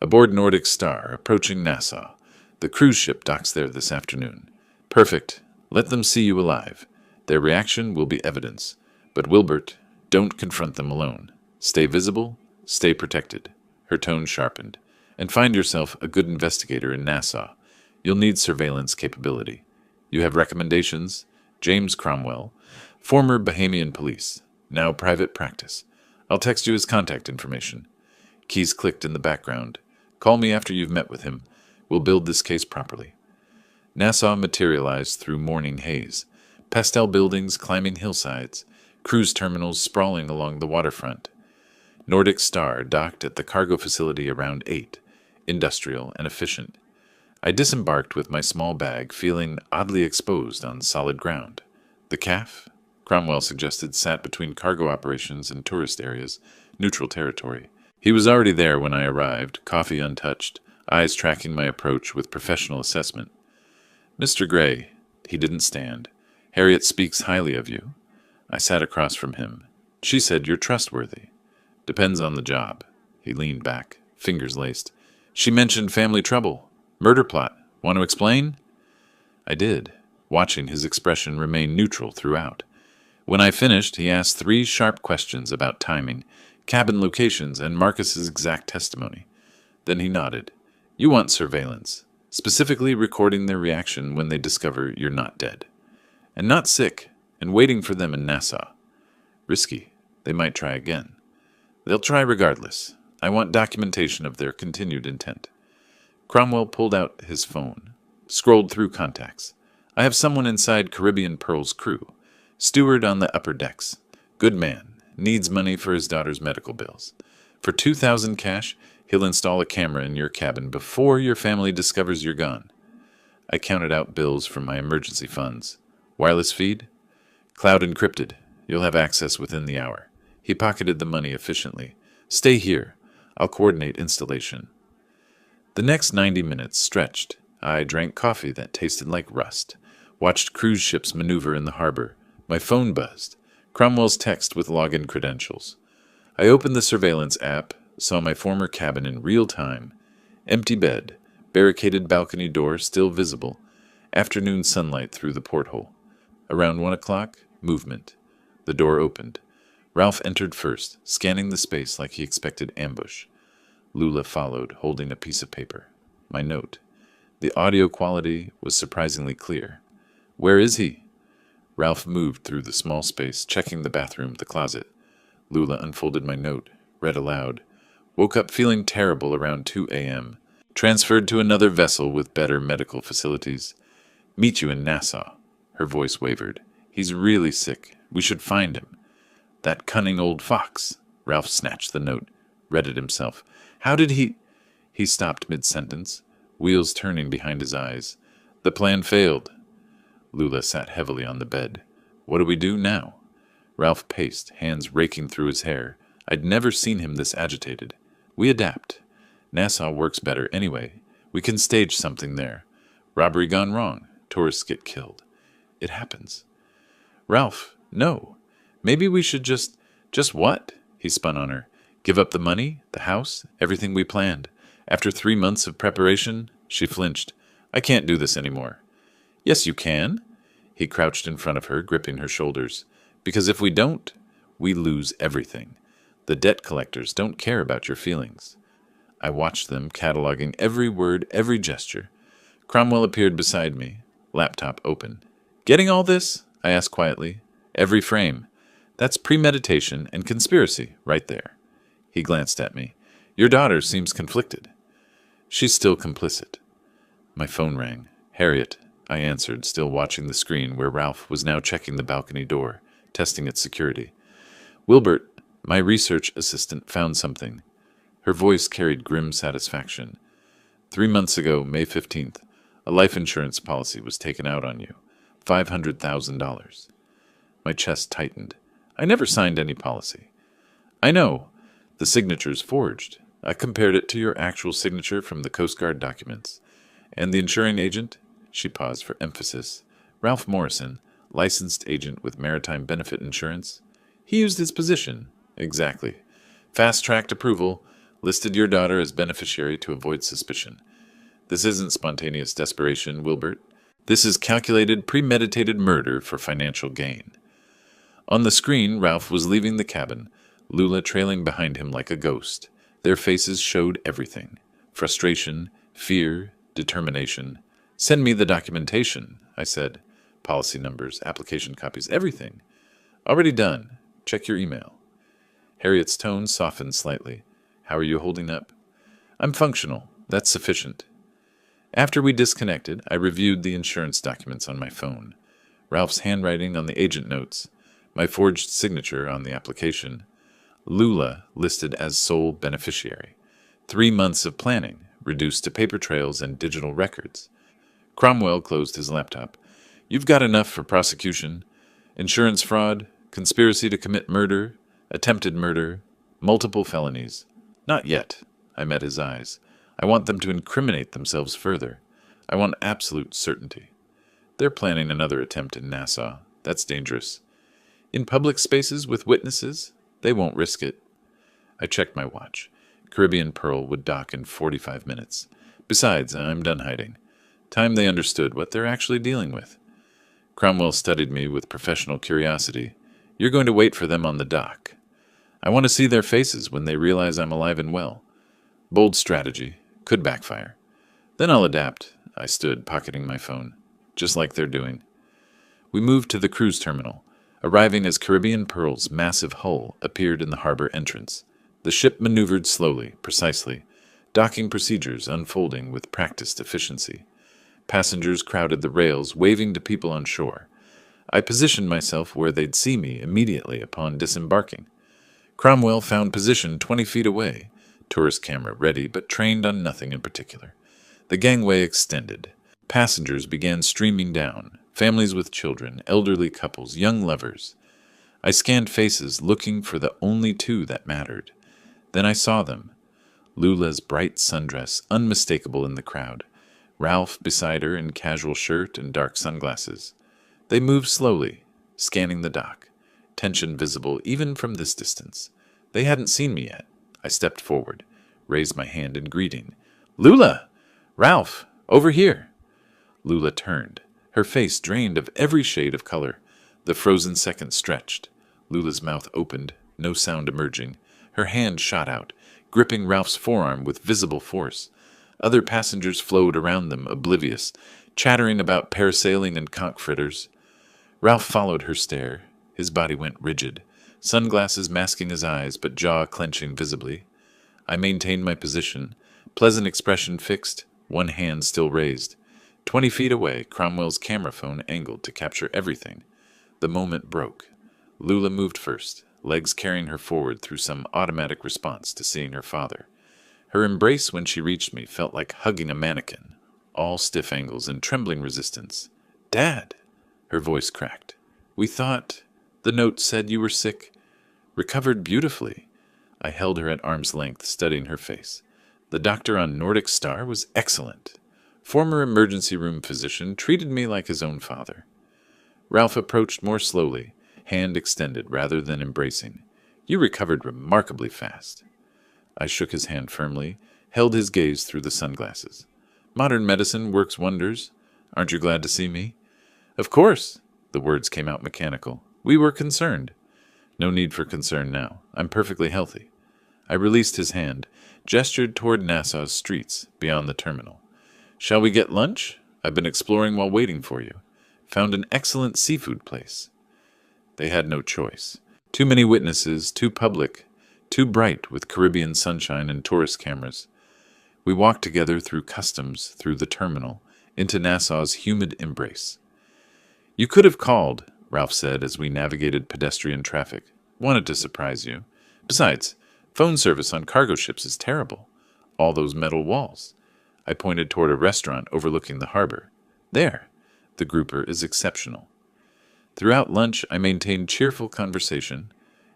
Aboard Nordic Star, approaching Nassau. The cruise ship docks there this afternoon. Perfect. Let them see you alive. Their reaction will be evidence. But Wilbert, don't confront them alone. Stay visible, stay protected. Her tone sharpened. And find yourself a good investigator in Nassau. You'll need surveillance capability. You have recommendations? James Cromwell, former Bahamian police, now private practice. I'll text you his contact information. Keys clicked in the background. Call me after you've met with him. We'll build this case properly. Nassau materialized through morning haze. Pastel buildings climbing hillsides. Cruise terminals sprawling along the waterfront. Nordic Star docked at the cargo facility around 8. Industrial and efficient. I disembarked with my small bag, feeling oddly exposed on solid ground. The CAF, Cromwell suggested, sat between cargo operations and tourist areas, neutral territory. He was already there when I arrived, coffee untouched, eyes tracking my approach with professional assessment. Mr. Gray, he didn't stand. Harriet speaks highly of you. I sat across from him. She said you're trustworthy. Depends on the job. He leaned back, fingers laced. She mentioned family trouble. Murder plot. Want to explain? I did, watching his expression remain neutral throughout. When I finished, he asked 3 sharp questions about timing, cabin locations, and Marcus's exact testimony. Then he nodded. You want surveillance, specifically recording their reaction when they discover you're not dead. And not sick, and waiting for them in Nassau. Risky. They might try again. They'll try regardless. I want documentation of their continued intent. Cromwell pulled out his phone, scrolled through contacts. I have someone inside Caribbean Pearl's crew. Steward on the upper decks. Good man. Needs money for his daughter's medical bills. For 2,000 cash, he'll install a camera in your cabin before your family discovers you're gone. I counted out bills from my emergency funds. Wireless feed? Cloud encrypted. You'll have access within the hour. He pocketed the money efficiently. Stay here. I'll coordinate installation. The next 90 minutes stretched. I drank coffee that tasted like rust. Watched cruise ships maneuver in the harbor. My phone buzzed. Cromwell's text with login credentials. I opened the surveillance app, saw my former cabin in real time. Empty bed, barricaded balcony door still visible. Afternoon sunlight through the porthole. Around 1 o'clock, movement. The door opened. Ralph entered first, scanning the space like he expected ambush. Lula followed, holding a piece of paper. My note. The audio quality was surprisingly clear. Where is he? Ralph moved through the small space, checking the bathroom, the closet. Lula unfolded my note, read aloud. Woke up feeling terrible around 2 a.m. Transferred to another vessel with better medical facilities. Meet you in Nassau. Her voice wavered. He's really sick. We should find him. That cunning old fox. Ralph snatched the note, read it himself. How did he... He stopped mid-sentence, wheels turning behind his eyes. The plan failed. Lula sat heavily on the bed. What do we do now? Ralph paced, hands raking through his hair. I'd never seen him this agitated. We adapt. Nassau works better anyway. We can stage something there. Robbery gone wrong. Tourists get killed. It happens. Ralph, no. Maybe we should just... Just what? He spun on her. Give up the money, the house, everything we planned. After 3 months of preparation, she flinched. I can't do this anymore. Yes, you can. He crouched in front of her, gripping her shoulders. Because if we don't, we lose everything. The debt collectors don't care about your feelings. I watched them, cataloging every word, every gesture. Cromwell appeared beside me, laptop open. "Getting all this?" I asked quietly. "Every frame. That's premeditation and conspiracy, right there." He glanced at me. "Your daughter seems conflicted." "She's still complicit." My phone rang. "Harriet," I answered, still watching the screen where Ralph was now checking the balcony door, testing its security. "Wilbert, my research assistant, found something." Her voice carried grim satisfaction. 3 months ago, May 15th, a life insurance policy was taken out on you. $500,000. My chest tightened. "I never signed any policy." "I know. The signature's forged. I compared it to your actual signature from the Coast Guard documents. And the insuring agent?" She paused for emphasis. "Ralph Morrison, licensed agent with Maritime Benefit Insurance. He used his position." "Exactly. Fast-tracked approval, listed your daughter as beneficiary to avoid suspicion. This isn't spontaneous desperation, Wilbert. This is calculated, premeditated murder for financial gain." On the screen, Ralph was leaving the cabin, Lula trailing behind him like a ghost. Their faces showed everything: frustration, fear, determination. "Send me the documentation," I said. "Policy numbers, application copies, everything." "Already done. Check your email." Harriet's tone softened slightly. "How are you holding up?" "I'm functional. That's sufficient." After we disconnected, I reviewed the insurance documents on my phone. Ralph's handwriting on the agent notes, my forged signature on the application. Lula listed as sole beneficiary. 3 months of planning, reduced to paper trails and digital records. Cromwell closed his laptop. "You've got enough for prosecution. Insurance fraud, conspiracy to commit murder, attempted murder, multiple felonies." "Not yet." I met his eyes. "I want them to incriminate themselves further. I want absolute certainty. They're planning another attempt in Nassau. That's dangerous. In public spaces with witnesses, they won't risk it." I checked my watch. Caribbean Pearl would dock in 45 minutes. Besides, I'm done hiding. Time they understood what they're actually dealing with. Cromwell studied me with professional curiosity. "You're going to wait for them on the dock." "I want to see their faces when they realize I'm alive and well." "Bold strategy. Could backfire." "Then I'll adapt." I stood, pocketing my phone. "Just like they're doing." We moved to the cruise terminal, arriving as Caribbean Pearl's massive hull appeared in the harbor entrance. The ship maneuvered slowly, precisely, docking procedures unfolding with practiced efficiency. Passengers crowded the rails, waving to people on shore. I positioned myself where they'd see me immediately upon disembarking. Cromwell found position 20 feet away, tourist camera ready, but trained on nothing in particular. The gangway extended. Passengers began streaming down, families with children, elderly couples, young lovers. I scanned faces, looking for the only two that mattered. Then I saw them. Lula's bright sundress, unmistakable in the crowd. Ralph beside her in casual shirt and dark sunglasses. They moved slowly, scanning the dock, tension visible even from this distance. They hadn't seen me yet. I stepped forward, raised my hand in greeting. "Lula! Ralph! Over here!" Lula turned, her face drained of every shade of color. The frozen seconds stretched. Lula's mouth opened, no sound emerging. Her hand shot out, gripping Ralph's forearm with visible force. Other passengers flowed around them, oblivious, chattering about parasailing and conch fritters. Ralph followed her stare. His body went rigid, sunglasses masking his eyes, but jaw clenching visibly. I maintained my position, pleasant expression fixed, one hand still raised. 20 feet away, Cromwell's camera phone angled to capture everything. The moment broke. Lula moved first, legs carrying her forward through some automatic response to seeing her father. Her embrace when she reached me felt like hugging a mannequin, all stiff angles and trembling resistance. "Dad!" Her voice cracked. "We thought... The note said you were sick. Recovered beautifully." I held her at arm's length, studying her face. The doctor on Nordic Star was excellent. Former emergency room physician, treated me like his own father. Ralph approached more slowly, hand extended rather than embracing. "You recovered remarkably fast." I shook his hand firmly, held his gaze through the sunglasses. "Modern medicine works wonders. Aren't you glad to see me?" "Of course." The words came out mechanical. "We were concerned." "No need for concern now. I'm perfectly healthy." I released his hand, gestured toward Nassau's streets beyond the terminal. Shall we get lunch? I've been exploring while waiting for you. Found an excellent seafood place. They had no choice. Too many witnesses, too public, too bright with Caribbean sunshine and tourist cameras. We walked together through customs, through the terminal, into Nassau's humid embrace. You could have called, Ralph said as we navigated pedestrian traffic. Wanted to surprise you. Besides, phone service on cargo ships is terrible. All those metal walls. I pointed toward a restaurant overlooking the harbor. There. The grouper is exceptional. Throughout lunch, I maintained cheerful conversation,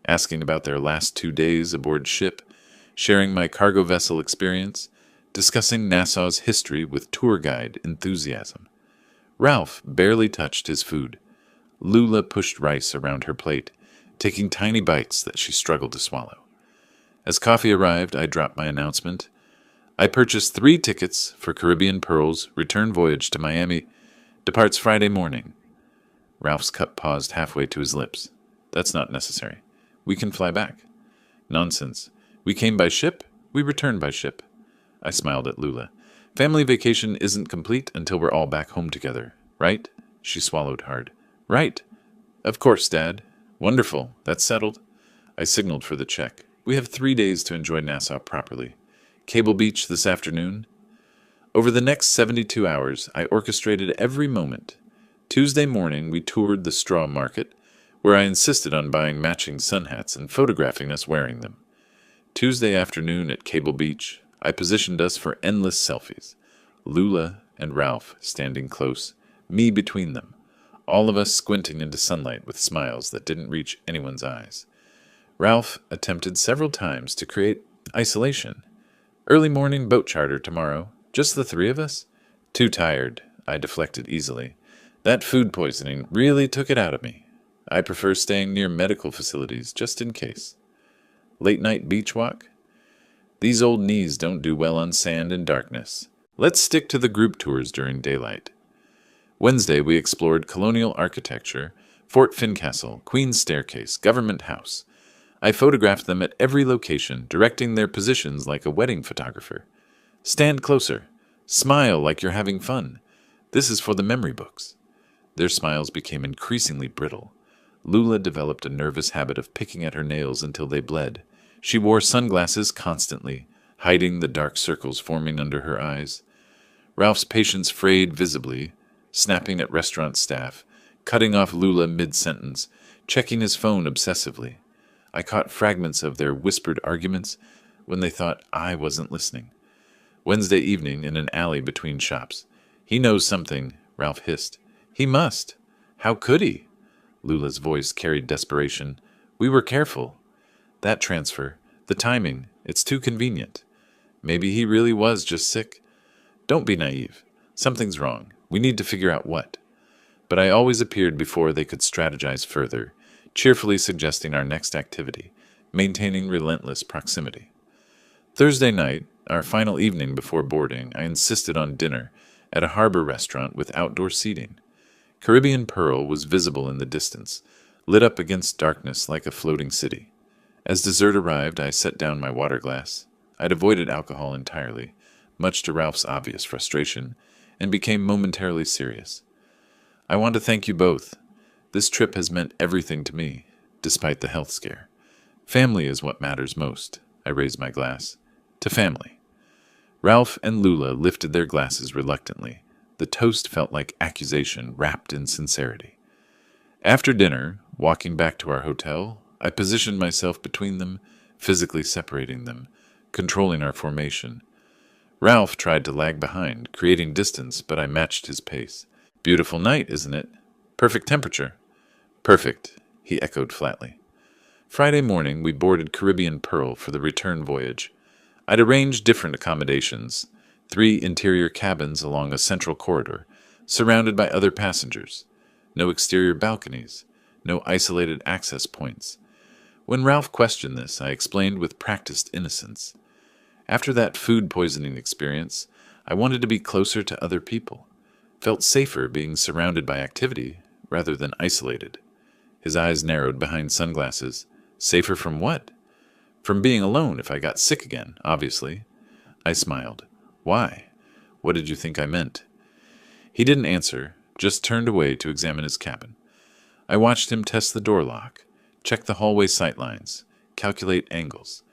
asking about their last 2 days aboard ship, sharing my cargo vessel experience, discussing Nassau's history with tour guide enthusiasm. Ralph barely touched his food. Lula pushed rice around her plate, taking tiny bites that she struggled to swallow. As coffee arrived, I dropped my announcement. I purchased 3 tickets for Caribbean Pearl's return voyage to Miami. Departs Friday morning. Ralph's cup paused halfway to his lips. That's not necessary. We can fly back. Nonsense. We came by ship, we return by ship. I smiled at Lula. Family vacation isn't complete until we're all back home together, right? She swallowed hard. Right. Of course, Dad. Wonderful. That's settled. I signaled for the check. We have 3 days to enjoy Nassau properly. Cable Beach this afternoon. Over the next 72 hours, I orchestrated every moment. Tuesday morning, we toured the straw market, where I insisted on buying matching sun hats and photographing us wearing them. Tuesday afternoon at Cable Beach, I positioned us for endless selfies. Lula and Ralph standing close, me between them, all of us squinting into sunlight with smiles that didn't reach anyone's eyes. Ralph attempted several times to create isolation. Early morning boat charter tomorrow. Just the 3 of us? Too tired, I deflected easily. That food poisoning really took it out of me. I prefer staying near medical facilities, just in case. Late night beach walk? These old knees don't do well on sand and darkness. Let's stick to the group tours during daylight. Wednesday, we explored colonial architecture, Fort Fincastle, Queen's Staircase, Government House. I photographed them at every location, directing their positions like a wedding photographer. Stand closer. Smile like you're having fun. This is for the memory books. Their smiles became increasingly brittle. Lula developed a nervous habit of picking at her nails until they bled. She wore sunglasses constantly, hiding the dark circles forming under her eyes. Ralph's patience frayed visibly, snapping at restaurant staff, cutting off Lula mid-sentence, checking his phone obsessively. I caught fragments of their whispered arguments when they thought I wasn't listening. Wednesday evening in an alley between shops. He knows something, Ralph hissed. He must. How could he? Lula's voice carried desperation. We were careful. That transfer, the timing, it's too convenient. Maybe he really was just sick. Don't be naive. Something's wrong. We need to figure out what. But I always appeared before they could strategize further, cheerfully suggesting our next activity, maintaining relentless proximity. Thursday night, our final evening before boarding, I insisted on dinner at a harbor restaurant with outdoor seating. Caribbean Pearl was visible in the distance, lit up against darkness like a floating city. As dessert arrived, I set down my water glass. I'd avoided alcohol entirely, much to Ralph's obvious frustration, and became momentarily serious. I want to thank you both. This trip has meant everything to me, despite the health scare. Family is what matters most. I raised my glass. To family. Ralph and Lula lifted their glasses reluctantly. The toast felt like accusation wrapped in sincerity. After dinner, walking back to our hotel, I positioned myself between them, physically separating them, controlling our formation. Ralph tried to lag behind, creating distance, but I matched his pace. Beautiful night, isn't it? Perfect temperature. Perfect, he echoed flatly. Friday morning, we boarded Caribbean Pearl for the return voyage. I'd arranged different accommodations, 3 interior cabins along a central corridor, surrounded by other passengers. No exterior balconies, no isolated access points. When Ralph questioned this, I explained with practiced innocence. After that food poisoning experience, I wanted to be closer to other people. Felt safer being surrounded by activity rather than isolated. His eyes narrowed behind sunglasses. Safer from what? From being alone if I got sick again, obviously. I smiled. Why? What did you think I meant? He didn't answer, just turned away to examine his cabin. I watched him test the door lock, check the hallway sightlines, calculate angles.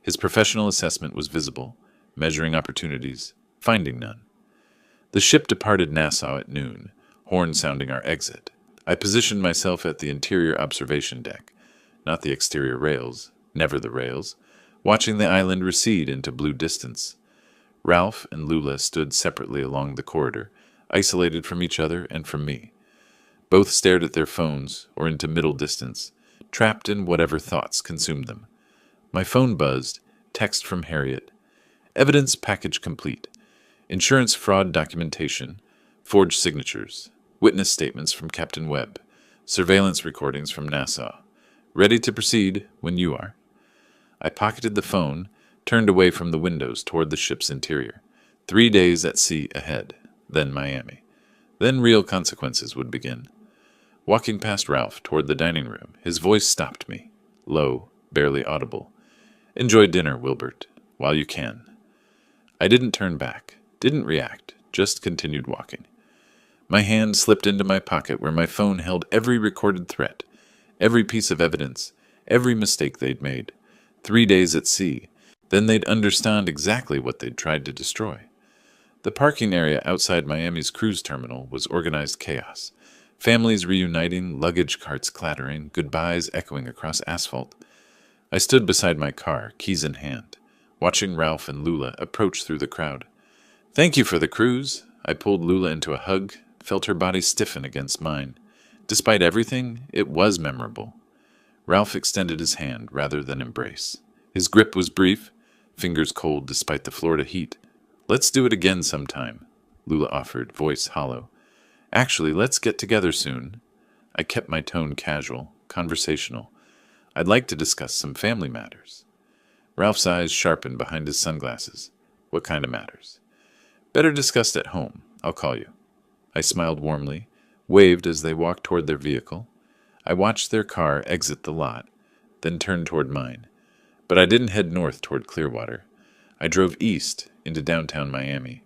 His professional assessment was visible, measuring opportunities, finding none. The ship departed Nassau at noon, horn sounding our exit. I positioned myself at the interior observation deck, not the exterior rails, never the rails, watching the island recede into blue distance. Ralph and Lula stood separately along the corridor, isolated from each other and from me. Both stared at their phones or into middle distance, trapped in whatever thoughts consumed them. My phone buzzed, text from Harriet. Evidence package complete. Insurance fraud documentation, forged signatures, witness statements from Captain Webb, surveillance recordings from Nassau. Ready to proceed when you are. I pocketed the phone, turned away from the windows toward the ship's interior. 3 days at sea ahead, then Miami. Then real consequences would begin. Walking past Ralph toward the dining room, his voice stopped me, low, barely audible. Enjoy dinner, Wilbert, while you can. I didn't turn back, didn't react, just continued walking. My hand slipped into my pocket where my phone held every recorded threat, every piece of evidence, every mistake they'd made. 3 days at sea, then they'd understand exactly what they'd tried to destroy. The parking area outside Miami's cruise terminal was organized chaos. Families reuniting, luggage carts clattering, goodbyes echoing across asphalt. I stood beside my car, keys in hand, watching Ralph and Lula approach through the crowd. Thank you for the cruise. I pulled Lula into a hug, felt her body stiffen against mine. Despite everything, it was memorable. Ralph extended his hand rather than embrace. His grip was brief, fingers cold despite the Florida heat. Let's do it again sometime, Lula offered, voice hollow. Actually, let's get together soon. I kept my tone casual, conversational. I'd like to discuss some family matters. Ralph's eyes sharpened behind his sunglasses. What kind of matters? Better discussed at home. I'll call you. I smiled warmly, waved as they walked toward their vehicle. I watched their car exit the lot, then turned toward mine. But I didn't head north toward Clearwater. I drove east into downtown Miami.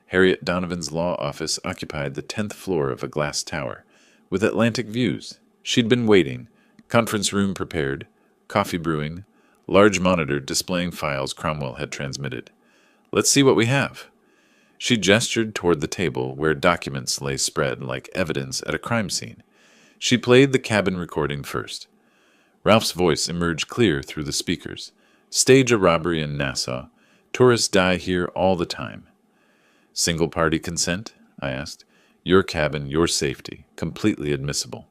Harriet Donovan's law office occupied the 10th floor of a glass tower, with Atlantic views. She'd been waiting, conference room prepared, coffee brewing, large monitor displaying files Cromwell had transmitted. Let's see what we have. She gestured toward the table where documents lay spread like evidence at a crime scene. She played the cabin recording first. Ralph's voice emerged clear through the speakers. Stage a robbery in Nassau. Tourists die here all the time. Single-party consent? I asked. Your cabin, your safety. Completely admissible.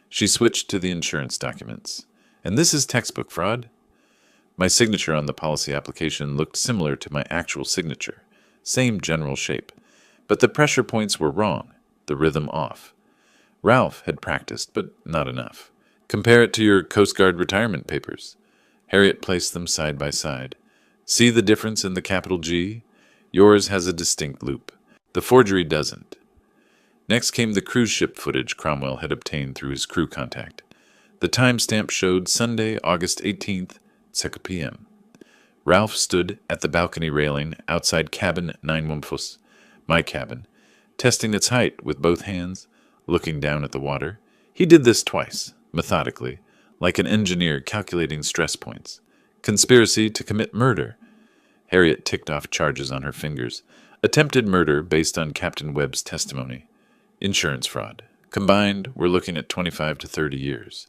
She switched to the insurance documents. And this is textbook fraud? My signature on the policy application looked similar to my actual signature. Same general shape. But the pressure points were wrong, the rhythm off. Ralph had practiced, but not enough. Compare it to your Coast Guard retirement papers. Harriet placed them side by side. See the difference in the capital G? Yours has a distinct loop. The forgery doesn't. Next came the cruise ship footage Cromwell had obtained through his crew contact. The timestamp showed Sunday, August 18th, 6 p.m. Ralph stood at the balcony railing outside cabin 914, my cabin, testing its height with both hands, looking down at the water. He did this twice, methodically, like an engineer calculating stress points. Conspiracy to commit murder. Harriet ticked off charges on her fingers. Attempted murder based on Captain Webb's testimony. Insurance fraud. Combined, we're looking at 25 to 30 years.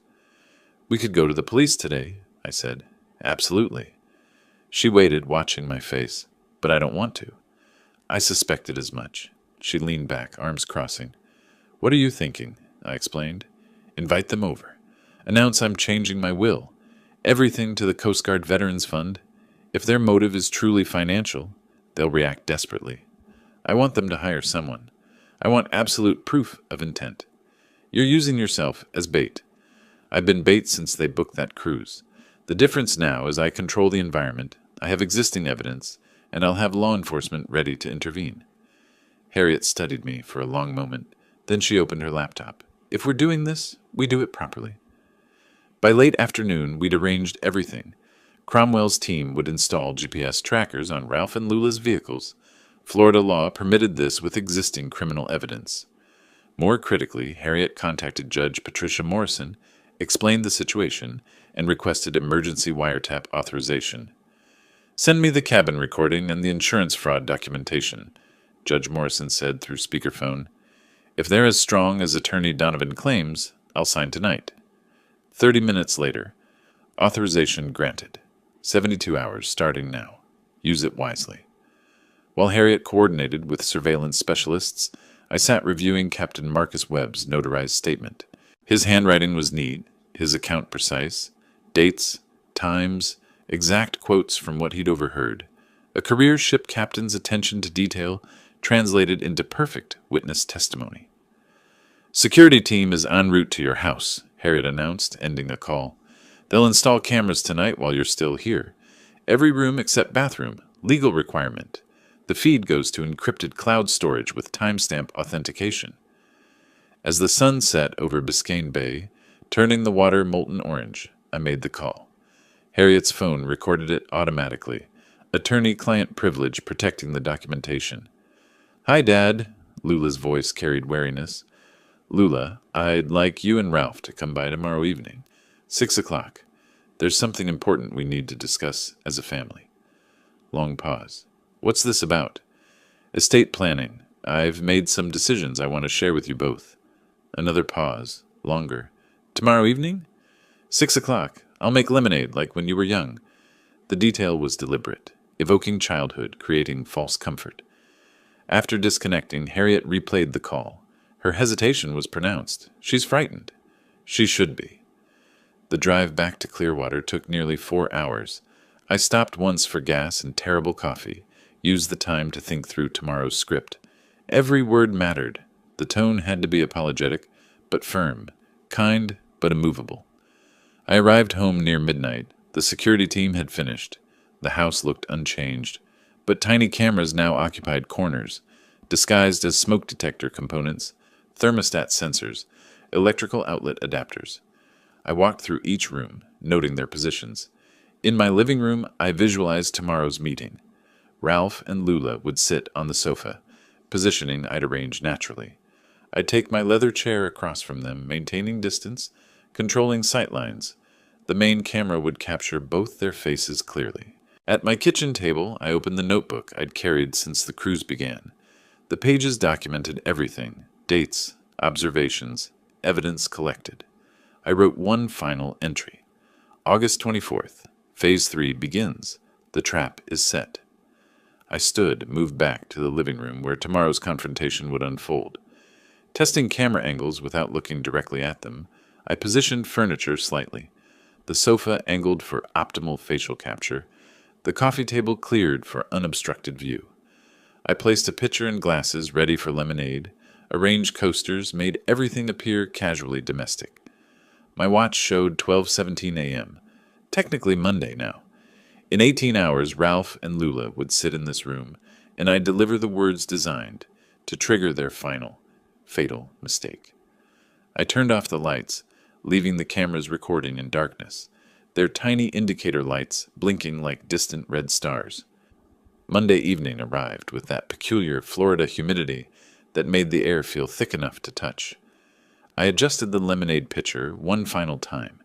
We could go to the police today, I said. Absolutely. She waited, watching my face. But I don't want to. I suspected as much. She leaned back, arms crossing. What are you thinking? I explained. Invite them over. Announce I'm changing my will. Everything to the Coast Guard Veterans Fund. If their motive is truly financial, they'll react desperately. I want them to hire someone. I want absolute proof of intent. You're using yourself as bait. I've been bait since they booked that cruise. The difference now is I control the environment, I have existing evidence, and I'll have law enforcement ready to intervene. Harriet studied me for a long moment. Then she opened her laptop. If we're doing this, we do it properly. By late afternoon, we'd arranged everything. Cromwell's team would install GPS trackers on Ralph and Lula's vehicles. Florida law permitted this with existing criminal evidence. More critically, Harriet contacted Judge Patricia Morrison, explained the situation, and requested emergency wiretap authorization. "Send me the cabin recording and the insurance fraud documentation," Judge Morrison said through speakerphone. "If they're as strong as Attorney Donovan claims, I'll sign tonight." 30 minutes later, authorization granted. 72 hours starting now. Use it wisely. While Harriet coordinated with surveillance specialists, I sat reviewing Captain Marcus Webb's notarized statement. His handwriting was neat, his account precise, dates, times, exact quotes from what he'd overheard. A career ship captain's attention to detail translated into perfect witness testimony. "Security team is en route to your house," Harriet announced, ending a call. "They'll install cameras tonight while you're still here. Every room except bathroom. Legal requirement. The feed goes to encrypted cloud storage with timestamp authentication." As the sun set over Biscayne Bay, turning the water molten orange, I made the call. Harriet's phone recorded it automatically, attorney-client privilege protecting the documentation. "Hi, Dad," Lula's voice carried wariness. "Lula, I'd like you and Ralph to come by tomorrow evening, 6 o'clock. There's something important we need to discuss as a family." Long pause. "What's this about?" "Estate planning. I've made some decisions I want to share with you both." Another pause. Longer. "Tomorrow evening?" 6 o'clock. I'll make lemonade like when you were young." The detail was deliberate, evoking childhood, creating false comfort. After disconnecting, Harriet replayed the call. Her hesitation was pronounced. "She's frightened." She should be. The drive back to Clearwater took nearly 4 hours. I stopped once for gas and terrible coffee, used the time to think through tomorrow's script. Every word mattered. The tone had to be apologetic, but firm, kind, but immovable. I arrived home near midnight. The security team had finished. The house looked unchanged, but tiny cameras now occupied corners, disguised as smoke detector components, thermostat sensors, electrical outlet adapters. I walked through each room, noting their positions. In my living room, I visualized tomorrow's meeting. Ralph and Lula would sit on the sofa, positioning I'd arrange naturally. I'd take my leather chair across from them, maintaining distance, controlling sightlines. The main camera would capture both their faces clearly. At my kitchen table, I opened the notebook I'd carried since the cruise began. The pages documented everything: dates, observations, evidence collected. I wrote one final entry. August 24th. Phase 3 begins. The trap is set. I stood, moved back to the living room where tomorrow's confrontation would unfold. Testing camera angles without looking directly at them, I positioned furniture slightly. The sofa angled for optimal facial capture. The coffee table cleared for unobstructed view. I placed a pitcher and glasses ready for lemonade, arranged coasters, made everything appear casually domestic. My watch showed 12:17 a.m., technically Monday now. In 18 hours, Ralph and Lula would sit in this room, and I'd deliver the words designed to trigger their final, fatal mistake. I turned off the lights, leaving the cameras recording in darkness, their tiny indicator lights blinking like distant red stars. Monday evening arrived with that peculiar Florida humidity that made the air feel thick enough to touch. I adjusted the lemonade pitcher one final time,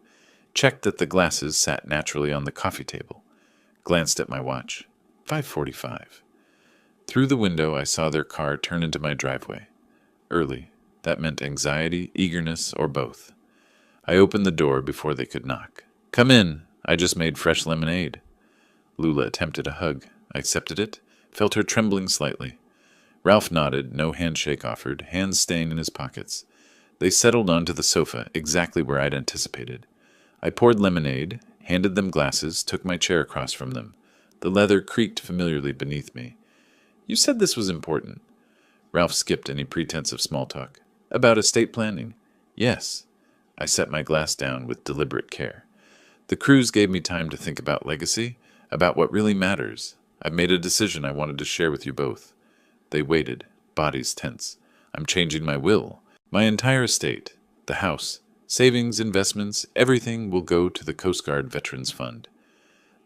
checked that the glasses sat naturally on the coffee table, glanced at my watch. 5:45. Through the window, I saw their car turn into my driveway. Early. That meant anxiety, eagerness, or both. I opened the door before they could knock. "Come in. I just made fresh lemonade." Lula attempted a hug. I accepted it, felt her trembling slightly. Ralph nodded, no handshake offered, hands staying in his pockets. They settled onto the sofa, exactly where I'd anticipated. I poured lemonade, handed them glasses, took my chair across from them. The leather creaked familiarly beneath me. "You said this was important." Ralph skipped any pretense of small talk. "About estate planning?" "Yes." I set my glass down with deliberate care. "The cruise gave me time to think about legacy, about what really matters. I've made a decision I wanted to share with you both." They waited, bodies tense. "I'm changing my will. My entire estate, the house, savings, investments, everything will go to the Coast Guard Veterans Fund."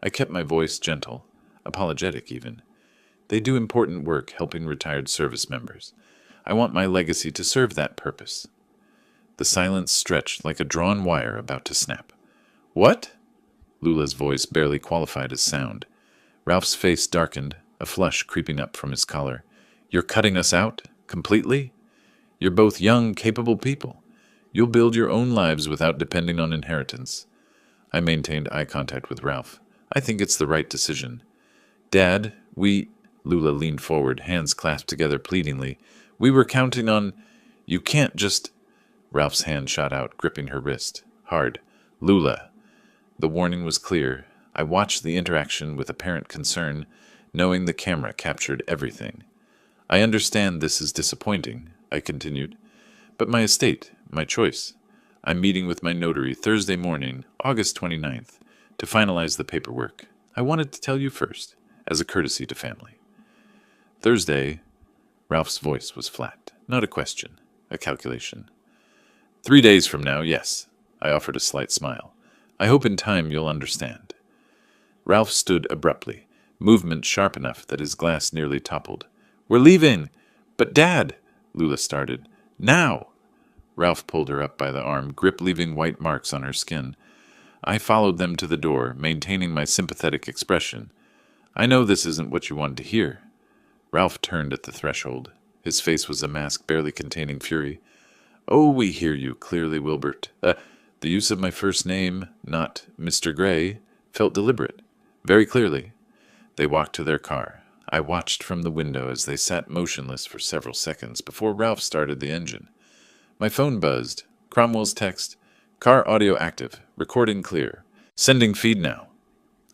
I kept my voice gentle, apologetic even. They do important work helping retired service members. I want my legacy to serve that purpose. The silence stretched like a drawn wire about to snap. What? Lula's voice barely qualified as sound. Ralph's face darkened, a flush creeping up from his collar. You're cutting us out? Completely? You're both young, capable people. You'll build your own lives without depending on inheritance. I maintained eye contact with Ralph. I think it's the right decision. Dad, Lula leaned forward, hands clasped together pleadingly. We were counting on... You can't just... Ralph's hand shot out, gripping her wrist. Hard. Lula. The warning was clear. I watched the interaction with apparent concern, knowing the camera captured everything. I understand this is disappointing, I continued. But my estate, my choice. I'm meeting with my notary Thursday morning, August 29th, to finalize the paperwork. I wanted to tell you first, as a courtesy to family. Thursday, Ralph's voice was flat. Not a question, a calculation. 3 days from now, yes. I offered a slight smile. I hope in time you'll understand. Ralph stood abruptly, movement sharp enough that his glass nearly toppled. We're leaving! But Dad! Lula started. Now! Ralph pulled her up by the arm, grip leaving white marks on her skin. I followed them to the door, maintaining my sympathetic expression. I know this isn't what you wanted to hear. Ralph turned at the threshold. His face was a mask barely containing fury. Oh, we hear you clearly, Wilbert. The use of my first name, not Mr. Gray, felt deliberate. Very clearly. They walked to their car. I watched from the window as they sat motionless for several seconds before Ralph started the engine. My phone buzzed. Cromwell's text. Car audio active. Recording clear. Sending feed now.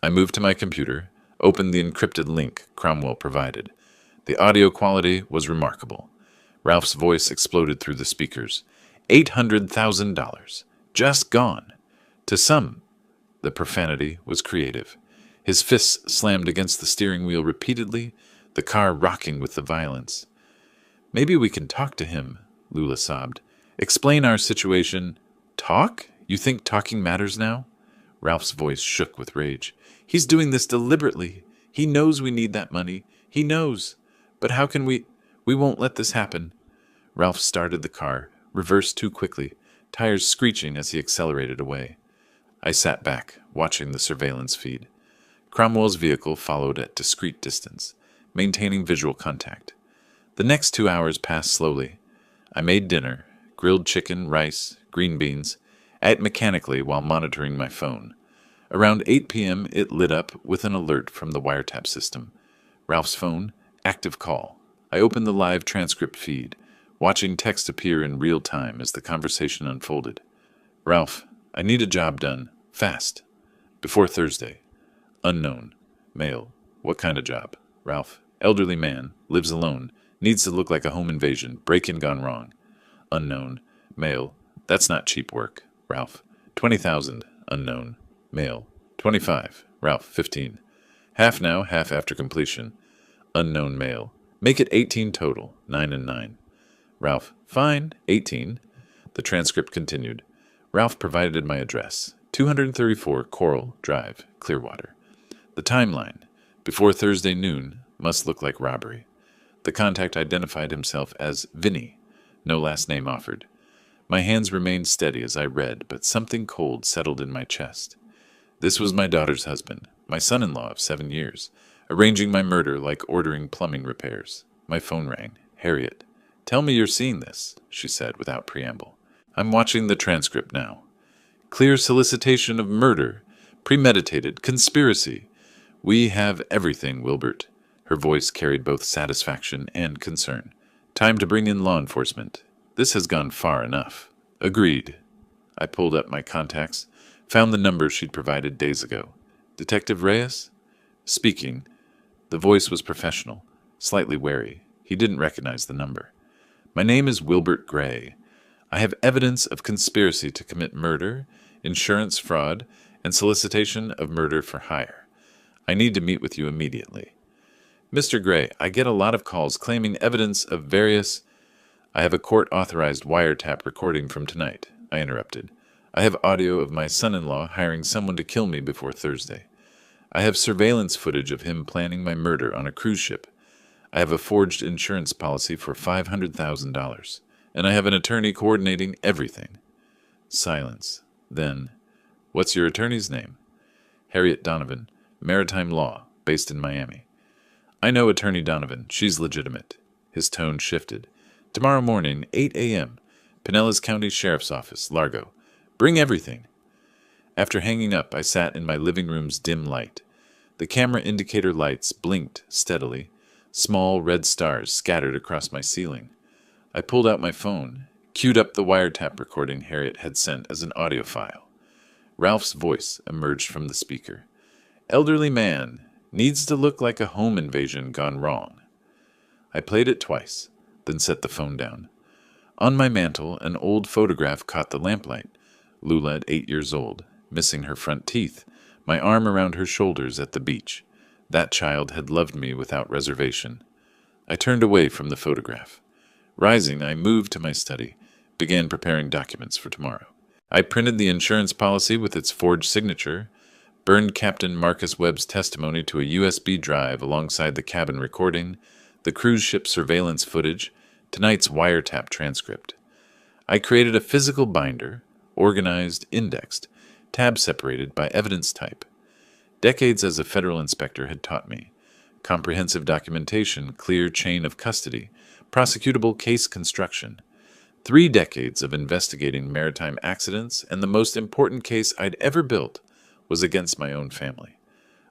I moved to my computer, opened the encrypted link Cromwell provided. The audio quality was remarkable. Ralph's voice exploded through the speakers. $800,000. Just gone. To some, the profanity was creative. His fists slammed against the steering wheel repeatedly, the car rocking with the violence. Maybe we can talk to him, Lula sobbed. Explain our situation. Talk? You think talking matters now? Ralph's voice shook with rage. He's doing this deliberately. He knows we need that money. He knows. But how can we... We won't let this happen. Ralph started the car, reversed too quickly, tires screeching as he accelerated away. I sat back, watching the surveillance feed. Cromwell's vehicle followed at discreet distance, maintaining visual contact. The next 2 hours passed slowly. I made dinner, grilled chicken, rice, green beans, ate mechanically while monitoring my phone. Around 8 p.m., it lit up with an alert from the wiretap system. Ralph's phone, active call. I opened the live transcript feed, watching text appear in real time as the conversation unfolded. Ralph, I need a job done. Fast. Before Thursday. Unknown. Male. What kind of job? Ralph. Elderly man. Lives alone. Needs to look like a home invasion. Break-in gone wrong. Unknown. Male. That's not cheap work. Ralph. 20,000. Unknown. Male. 25. Ralph. 15. Half now, half after completion. Unknown male. Make it 18 total. 9 and 9. Ralph. Fine. 18. The transcript continued. Ralph provided my address. 234 Coral Drive, Clearwater. The timeline. Before Thursday noon. Must look like robbery. The contact identified himself as Vinny. No last name offered. My hands remained steady as I read, but something cold settled in my chest. This was my daughter's husband, my son-in-law of 7 years, arranging my murder like ordering plumbing repairs. My phone rang. Harriet. Tell me you're seeing this, she said without preamble. I'm watching the transcript now. Clear solicitation of murder. Premeditated. Conspiracy. We have everything, Wilbert. Her voice carried both satisfaction and concern. Time to bring in law enforcement. This has gone far enough. Agreed. I pulled up my contacts, found the number she'd provided days ago. Detective Reyes? Speaking. The voice was professional, slightly wary. He didn't recognize the number. My name is Wilbert Gray. I have evidence of conspiracy to commit murder, insurance fraud, and solicitation of murder for hire. I need to meet with you immediately. Mr. Gray, I get a lot of calls claiming evidence of various... I have a court-authorized wiretap recording from tonight, I interrupted. I have audio of my son-in-law hiring someone to kill me before Thursday. I have surveillance footage of him planning my murder on a cruise ship. I have a forged insurance policy for $500,000, and I have an attorney coordinating everything. Silence. Then, what's your attorney's name? Harriet Donovan, Maritime Law, based in Miami. I know Attorney Donovan. She's legitimate. His tone shifted. Tomorrow morning, 8 a.m., Pinellas County Sheriff's Office, Largo. Bring everything. After hanging up, I sat in my living room's dim light. The camera indicator lights blinked steadily. Small red stars scattered across my ceiling. I pulled out my phone, queued up the wiretap recording Harriet had sent as an audio file. Ralph's voice emerged from the speaker. Elderly man. Needs to look like a home invasion gone wrong. I played it twice, then set the phone down. On my mantel, an old photograph caught the lamplight. Lula at 8 years old, missing her front teeth, my arm around her shoulders at the beach. That child had loved me without reservation. I turned away from the photograph. Rising, I moved to my study, began preparing documents for tomorrow. I printed the insurance policy with its forged signature, burned Captain Marcus Webb's testimony to a USB drive alongside the cabin recording, the cruise ship surveillance footage, tonight's wiretap transcript. I created a physical binder, organized, indexed, tab-separated by evidence type. Decades as a federal inspector had taught me. Comprehensive documentation, clear chain of custody, prosecutable case construction. 3 decades of investigating maritime accidents, and the most important case I'd ever built was against my own family.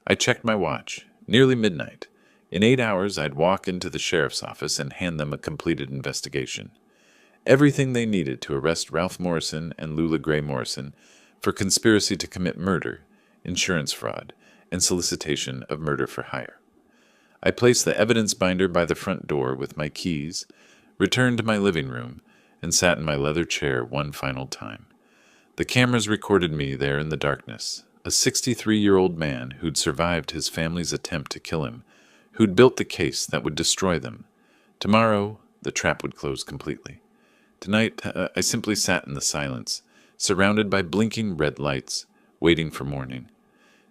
I checked my watch. Nearly midnight. In 8 hours, I'd walk into the sheriff's office and hand them a completed investigation. Everything they needed to arrest Ralph Morrison and Lula Gray Morrison for conspiracy to commit murder, insurance fraud, and solicitation of murder for hire. I placed the evidence binder by the front door with my keys, returned to my living room, and sat in my leather chair one final time. The cameras recorded me there in the darkness, a 63-year-old man who'd survived his family's attempt to kill him, who'd built the case that would destroy them. Tomorrow, the trap would close completely. Tonight, I simply sat in the silence, surrounded by blinking red lights, waiting for morning.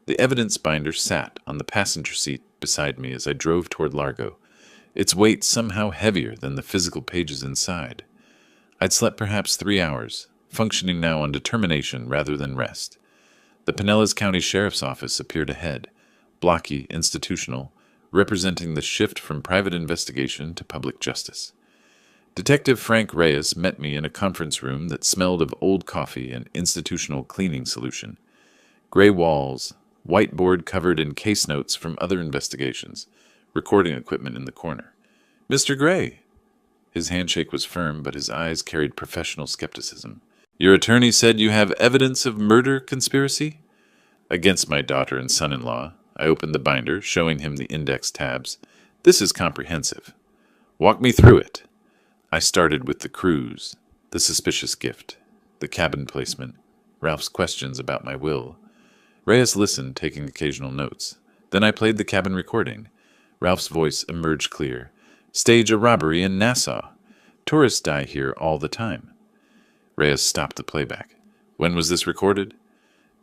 The evidence binder sat on the passenger seat beside me as I drove toward Largo, its weight somehow heavier than the physical pages inside. I'd slept perhaps 3 hours, functioning now on determination rather than rest. The Pinellas County Sheriff's Office appeared ahead, blocky, institutional, representing the shift from private investigation to public justice. Detective Frank Reyes met me in a conference room that smelled of old coffee and institutional cleaning solution. Gray walls, whiteboard covered in case notes from other investigations, recording equipment in the corner. Mr. Gray. His handshake was firm, but his eyes carried professional skepticism. Your attorney said you have evidence of murder conspiracy? Against my daughter and son-in-law. I opened the binder, showing him the index tabs. This is comprehensive. Walk me through it. I started with the cruise, the suspicious gift, the cabin placement, Ralph's questions about my will. Reyes listened, taking occasional notes. Then I played the cabin recording. Ralph's voice emerged clear. Stage a robbery in Nassau. Tourists die here all the time. Reyes stopped the playback. When was this recorded?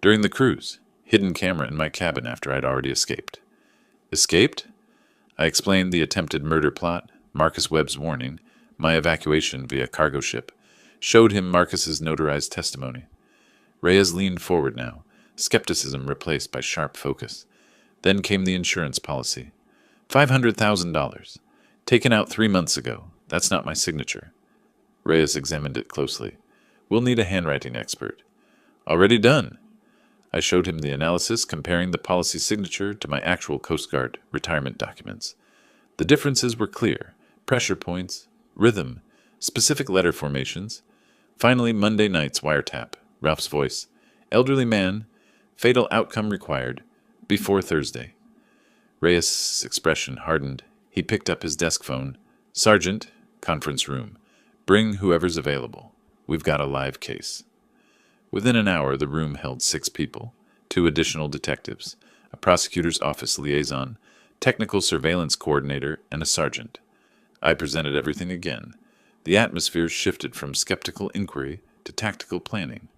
During the cruise. Hidden camera in my cabin after I'd already escaped. Escaped? I explained the attempted murder plot, Marcus Webb's warning, my evacuation via cargo ship, showed him Marcus's notarized testimony. Reyes leaned forward now, skepticism replaced by sharp focus. Then came the insurance policy. $500,000. Taken out 3 months ago. That's not my signature. Reyes examined it closely. We'll need a handwriting expert. Already done. I showed him the analysis comparing the policy signature to my actual Coast Guard retirement documents. The differences were clear. Pressure points, rhythm, specific letter formations. Finally, Monday night's wiretap. Ralph's voice. Elderly man. Fatal outcome required. Before Thursday. Reyes' expression hardened. He picked up his desk phone. Sergeant, conference room. Bring whoever's available. We've got a live case. Within an hour, the room held 6 people, 2 additional detectives, a prosecutor's office liaison, technical surveillance coordinator, and a sergeant. I presented everything again. The atmosphere shifted from skeptical inquiry to tactical planning.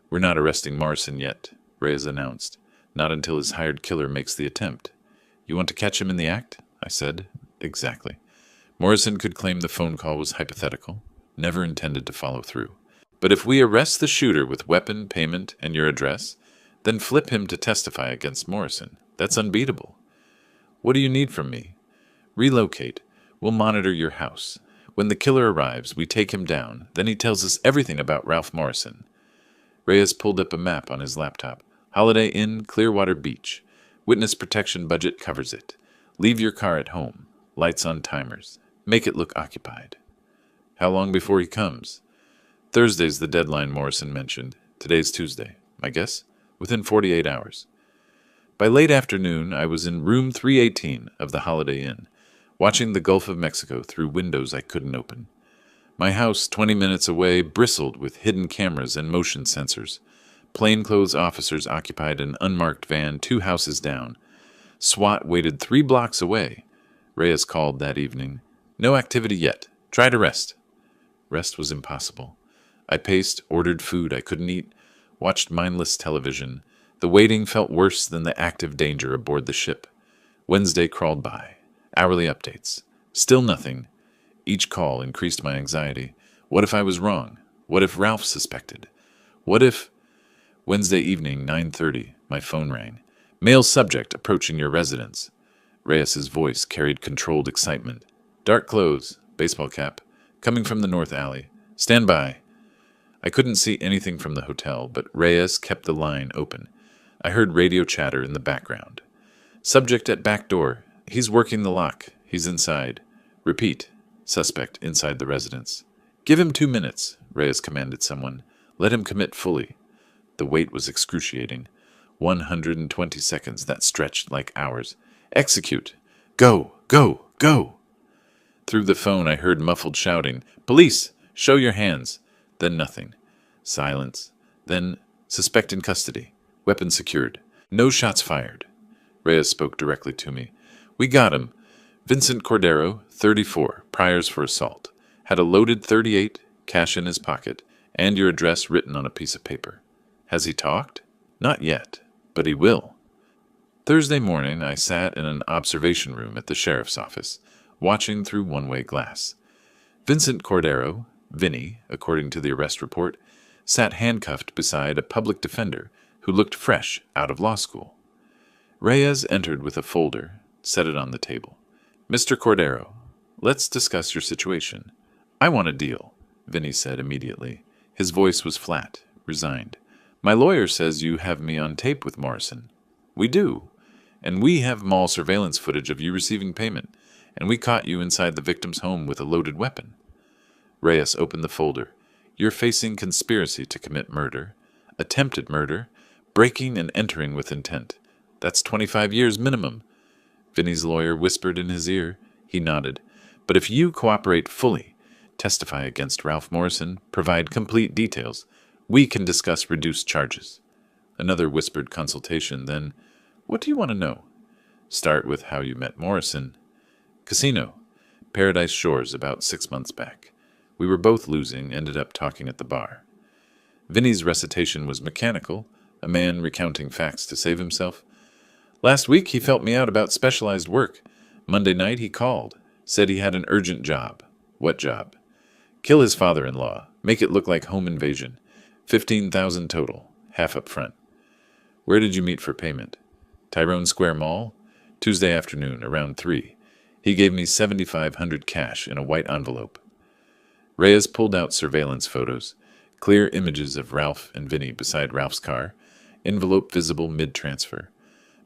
We're not arresting Morrison yet, Reyes announced. Not until his hired killer makes the attempt. You want to catch him in the act? I said. Exactly. Morrison could claim the phone call was hypothetical, never intended to follow through. But if we arrest the shooter with weapon, payment, and your address, then flip him to testify against Morrison. That's unbeatable. What do you need from me? Relocate. We'll monitor your house. When the killer arrives, we take him down. Then he tells us everything about Ralph Morrison. Reyes pulled up a map on his laptop. Holiday Inn, Clearwater Beach. Witness protection budget covers it. Leave your car at home. Lights on timers. Make it look occupied. How long before he comes? Thursday's the deadline Morrison mentioned. Today's Tuesday. My guess? Within 48 hours. By late afternoon, I was in room 318 of the Holiday Inn, watching the Gulf of Mexico through windows I couldn't open. My house, 20 minutes away, bristled with hidden cameras and motion sensors. Plainclothes officers occupied an unmarked van 2 houses down. SWAT waited 3 blocks away. Reyes called that evening. No activity yet. Try to rest. Rest was impossible. I paced, ordered food I couldn't eat, watched mindless television. The waiting felt worse than the active danger aboard the ship. Wednesday crawled by. Hourly updates. Still nothing. Each call increased my anxiety. What if I was wrong? What if Ralph suspected? What if... Wednesday evening, 9:30, my phone rang. Male subject approaching your residence. Reyes's voice carried controlled excitement. Dark clothes, baseball cap, coming from the north alley. Stand by. I couldn't see anything from the hotel, but Reyes kept the line open. I heard radio chatter in the background. Subject at back door. He's working the lock. He's inside. Repeat. Suspect inside the residence. Give him 2 minutes, Reyes commanded someone. Let him commit fully. The wait was excruciating. 120 seconds that stretched like hours. Execute. Go, go, go. Through the phone I heard muffled shouting. Police! Show your hands. Then nothing. Silence. Then suspect in custody. Weapon secured. No shots fired. Reyes spoke directly to me. We got him. Vincent Cordero, 34, priors for assault. Had a loaded .38, cash in his pocket, and your address written on a piece of paper. Has he talked? Not yet, but he will. Thursday morning, I sat in an observation room at the sheriff's office, watching through one-way glass. Vincent Cordero, Vinny, according to the arrest report, sat handcuffed beside a public defender who looked fresh out of law school. Reyes entered with a folder, set it on the table. Mr. Cordero, let's discuss your situation. I want a deal, Vinny said immediately. His voice was flat, resigned. My lawyer says you have me on tape with Morrison. We do. And we have mall surveillance footage of you receiving payment, and we caught you inside the victim's home with a loaded weapon. Reyes opened the folder. You're facing conspiracy to commit murder, attempted murder, breaking and entering with intent. That's 25 years minimum. Vinny's lawyer whispered in his ear. He nodded. But if you cooperate fully, testify against Ralph Morrison, provide complete details, we can discuss reduced charges. Another whispered consultation, then, what do you want to know? Start with how you met Morrison. Casino. Paradise Shores about 6 months back. We were both losing, ended up talking at the bar. Vinny's recitation was mechanical, a man recounting facts to save himself. Last week he felt me out about specialized work. Monday night he called, said he had an urgent job. What job? Kill his father-in-law, make it look like home invasion. 15,000 total, half up front. Where did you meet for payment? Tyrone Square Mall? Tuesday afternoon, around 3. He gave me $7,500 cash in a white envelope. Reyes pulled out surveillance photos, clear images of Ralph and Vinny beside Ralph's car, envelope visible mid-transfer.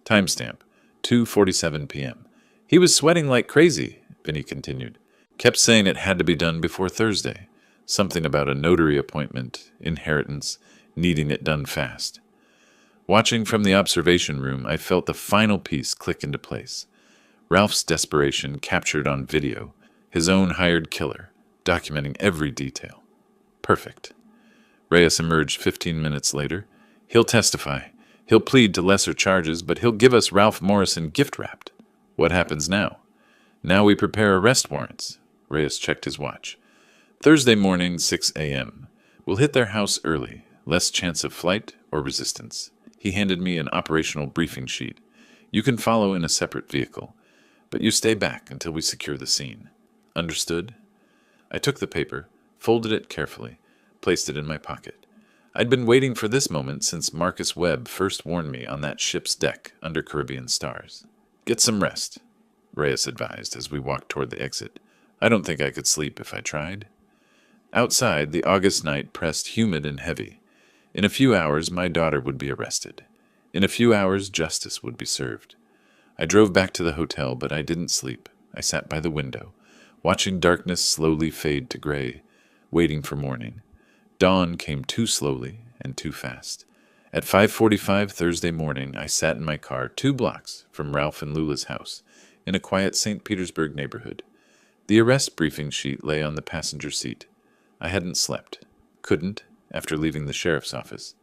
Timestamp, 2:47 p.m. He was sweating like crazy, Vinny continued. Kept saying it had to be done before Thursday. Something about a notary appointment, inheritance, needing it done fast. Watching from the observation room, I felt the final piece click into place. Ralph's desperation captured on video, his own hired killer, documenting every detail. Perfect. Reyes emerged 15 minutes later. He'll testify. He'll plead to lesser charges, but he'll give us Ralph Morrison gift-wrapped. What happens now? Now we prepare arrest warrants. Reyes checked his watch. Thursday morning, 6 a.m. We'll hit their house early. Less chance of flight or resistance. He handed me an operational briefing sheet. You can follow in a separate vehicle, but you stay back until we secure the scene. Understood? I took the paper, folded it carefully, placed it in my pocket. I'd been waiting for this moment since Marcus Webb first warned me on that ship's deck under Caribbean stars. Get some rest, Reyes advised as we walked toward the exit. I don't think I could sleep if I tried. Outside, the August night pressed humid and heavy. In a few hours, my daughter would be arrested. In a few hours, justice would be served. I drove back to the hotel, but I didn't sleep. I sat by the window, watching darkness slowly fade to gray, waiting for morning. Dawn came too slowly and too fast. At 5:45 Thursday morning, I sat in my car 2 blocks from Ralph and Lula's house in a quiet St. Petersburg neighborhood. The arrest briefing sheet lay on the passenger seat. I hadn't slept. Couldn't, after leaving the sheriff's office.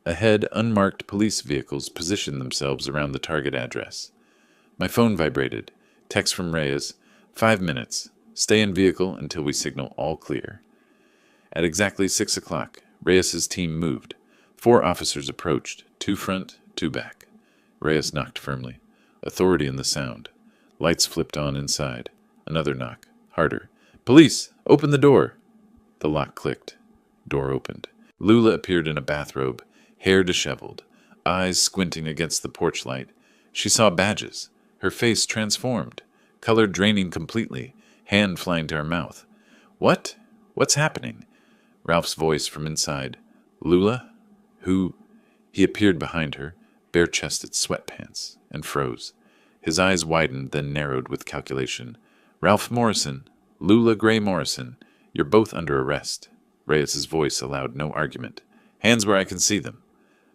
Ahead, unmarked police vehicles positioned themselves around the target address. My phone vibrated. Text from Reyes. 5 minutes. Stay in vehicle until we signal all clear. At exactly 6 o'clock, Reyes's team moved. 4 officers approached, 2 front, 2 back. Reyes knocked firmly. Authority in the sound. Lights flipped on inside. Another knock. Harder. Police! Open the door! The lock clicked. Door opened. Lula appeared in a bathrobe, hair disheveled, eyes squinting against the porch light. She saw badges. Her face transformed, color draining completely, hand flying to her mouth. What? What's happening? Ralph's voice from inside. Lula? Who? He appeared behind her, bare-chested sweatpants, and froze. His eyes widened, then narrowed with calculation. Ralph Morrison. Lula Gray Morrison. You're both under arrest. Reyes's voice allowed no argument. Hands where I can see them.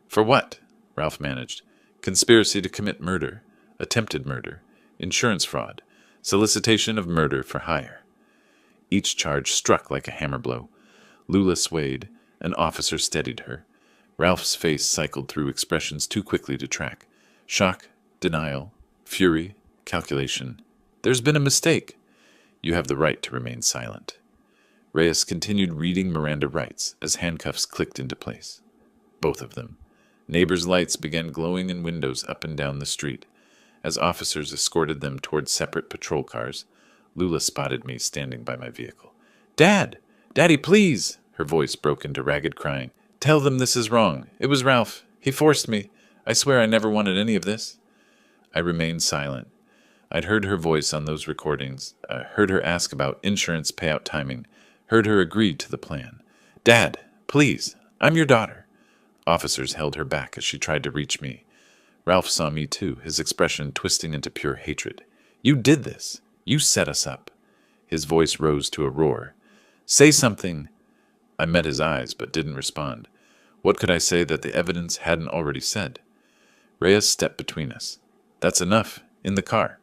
For what? Ralph managed. Conspiracy to commit murder. Attempted murder. Insurance fraud. Solicitation of murder for hire. Each charge struck like a hammer blow. Lula swayed. An officer steadied her. Ralph's face cycled through expressions too quickly to track. Shock, denial, fury, calculation. There's been a mistake. You have the right to remain silent. Reyes continued reading Miranda rights as handcuffs clicked into place. Both of them. Neighbors' lights began glowing in windows up and down the street. As officers escorted them toward separate patrol cars, Lula spotted me standing by my vehicle. Dad! Daddy, please! Her voice broke into ragged crying. Tell them this is wrong. It was Ralph. He forced me. I swear I never wanted any of this. I remained silent. I'd heard her voice on those recordings, heard her ask about insurance payout timing, heard her agree to the plan. Dad, please, I'm your daughter. Officers held her back as she tried to reach me. Ralph saw me too, his expression twisting into pure hatred. You did this. You set us up. His voice rose to a roar. Say something. I met his eyes, but didn't respond. What could I say that the evidence hadn't already said? Reyes stepped between us. That's enough. In the car.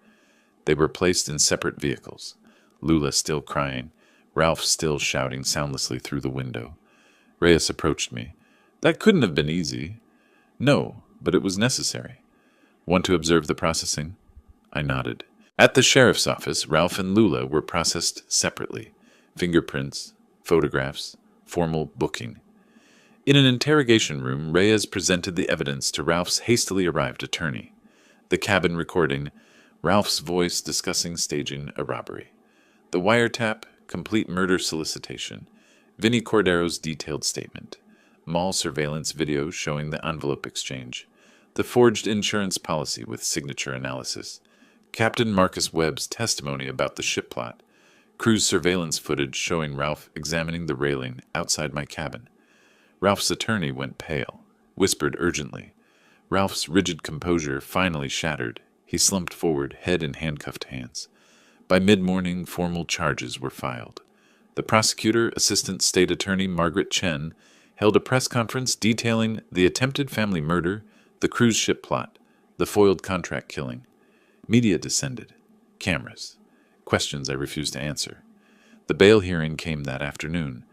They were placed in separate vehicles. Lula still crying, Ralph still shouting soundlessly through the window. Reyes approached me. That couldn't have been easy. No, but it was necessary. Want to observe the processing? I nodded. At the sheriff's office, Ralph and Lula were processed separately. Fingerprints, photographs, formal booking. In an interrogation room, Reyes presented the evidence to Ralph's hastily arrived attorney. The cabin recording, Ralph's voice discussing staging a robbery. The wiretap, complete murder solicitation. Vinnie Cordero's detailed statement. Mall surveillance video showing the envelope exchange. The forged insurance policy with signature analysis. Captain Marcus Webb's testimony about the ship plot. Cruise surveillance footage showing Ralph examining the railing outside my cabin. Ralph's attorney went pale, whispered urgently. Ralph's rigid composure finally shattered. He slumped forward, head in handcuffed hands. By mid-morning, formal charges were filed. The prosecutor, Assistant State Attorney Margaret Chen, held a press conference detailing the attempted family murder, the cruise ship plot, the foiled contract killing. Media descended. Cameras. Questions I refused to answer. The bail hearing came that afternoon.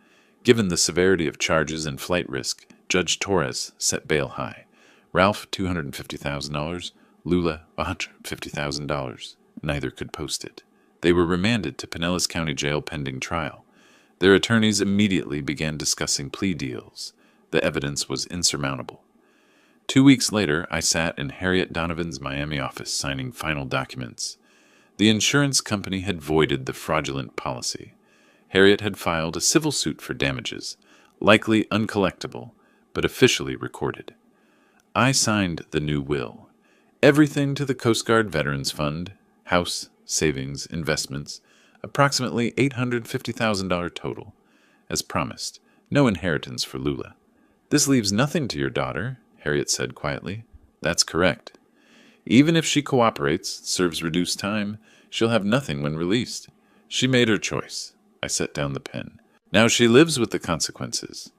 Given the severity of charges and flight risk, Judge Torres set bail high. Ralph, $250,000. Lula, $150,000. Neither could post it. They were remanded to Pinellas County Jail pending trial. Their attorneys immediately began discussing plea deals. The evidence was insurmountable. 2 weeks later, I sat in Harriet Donovan's Miami office signing final documents. The insurance company had voided the fraudulent policy. Harriet had filed a civil suit for damages, likely uncollectible, but officially recorded. I signed the new will. Everything to the Coast Guard Veterans Fund, house, savings, investments, approximately $850,000 total. As promised, no inheritance for Lula. This leaves nothing to your daughter, Harriet said quietly. That's correct. Even if she cooperates, serves reduced time, she'll have nothing when released. She made her choice. I set down the pen. Now she lives with the consequences.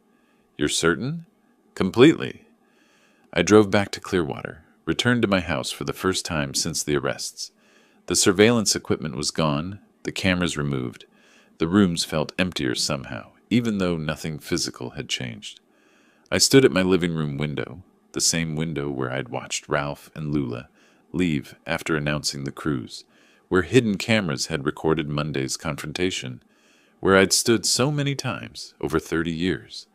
You're certain? Completely. I drove back to Clearwater, returned to my house for the first time since the arrests. The surveillance equipment was gone, the cameras removed. The rooms felt emptier somehow, even though nothing physical had changed. I stood at my living room window, the same window where I'd watched Ralph and Lula leave after announcing the cruise, where hidden cameras had recorded Monday's confrontation, where I'd stood so many times over 30 years.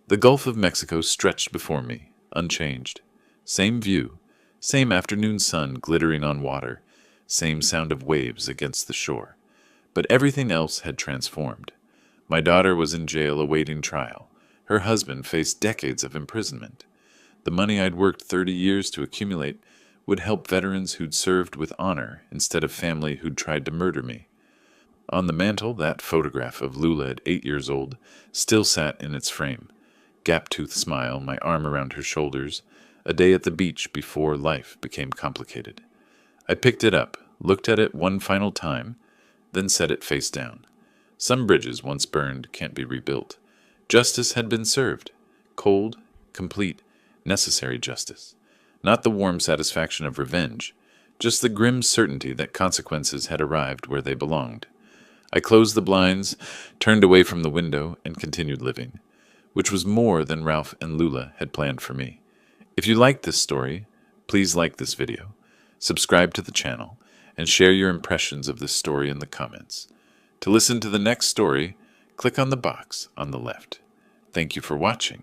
The Gulf of Mexico stretched before me, unchanged. Same view, same afternoon sun glittering on water, same sound of waves against the shore. But everything else had transformed. My daughter was in jail awaiting trial. Her husband faced decades of imprisonment. The money I'd worked 30 years to accumulate would help veterans who'd served with honor instead of family who'd tried to murder me. On the mantel, that photograph of Lula at 8 years old still sat in its frame. Gap-toothed smile, my arm around her shoulders, a day at the beach before life became complicated. I picked it up, looked at it one final time, then set it face down. Some bridges once burned can't be rebuilt. Justice had been served. Cold, complete, necessary justice. Not the warm satisfaction of revenge, just the grim certainty that consequences had arrived where they belonged. I closed the blinds, turned away from the window, and continued living, which was more than Ralph and Lula had planned for me. If you liked this story, please like this video, subscribe to the channel, and share your impressions of this story in the comments. To listen to the next story, click on the box on the left. Thank you for watching.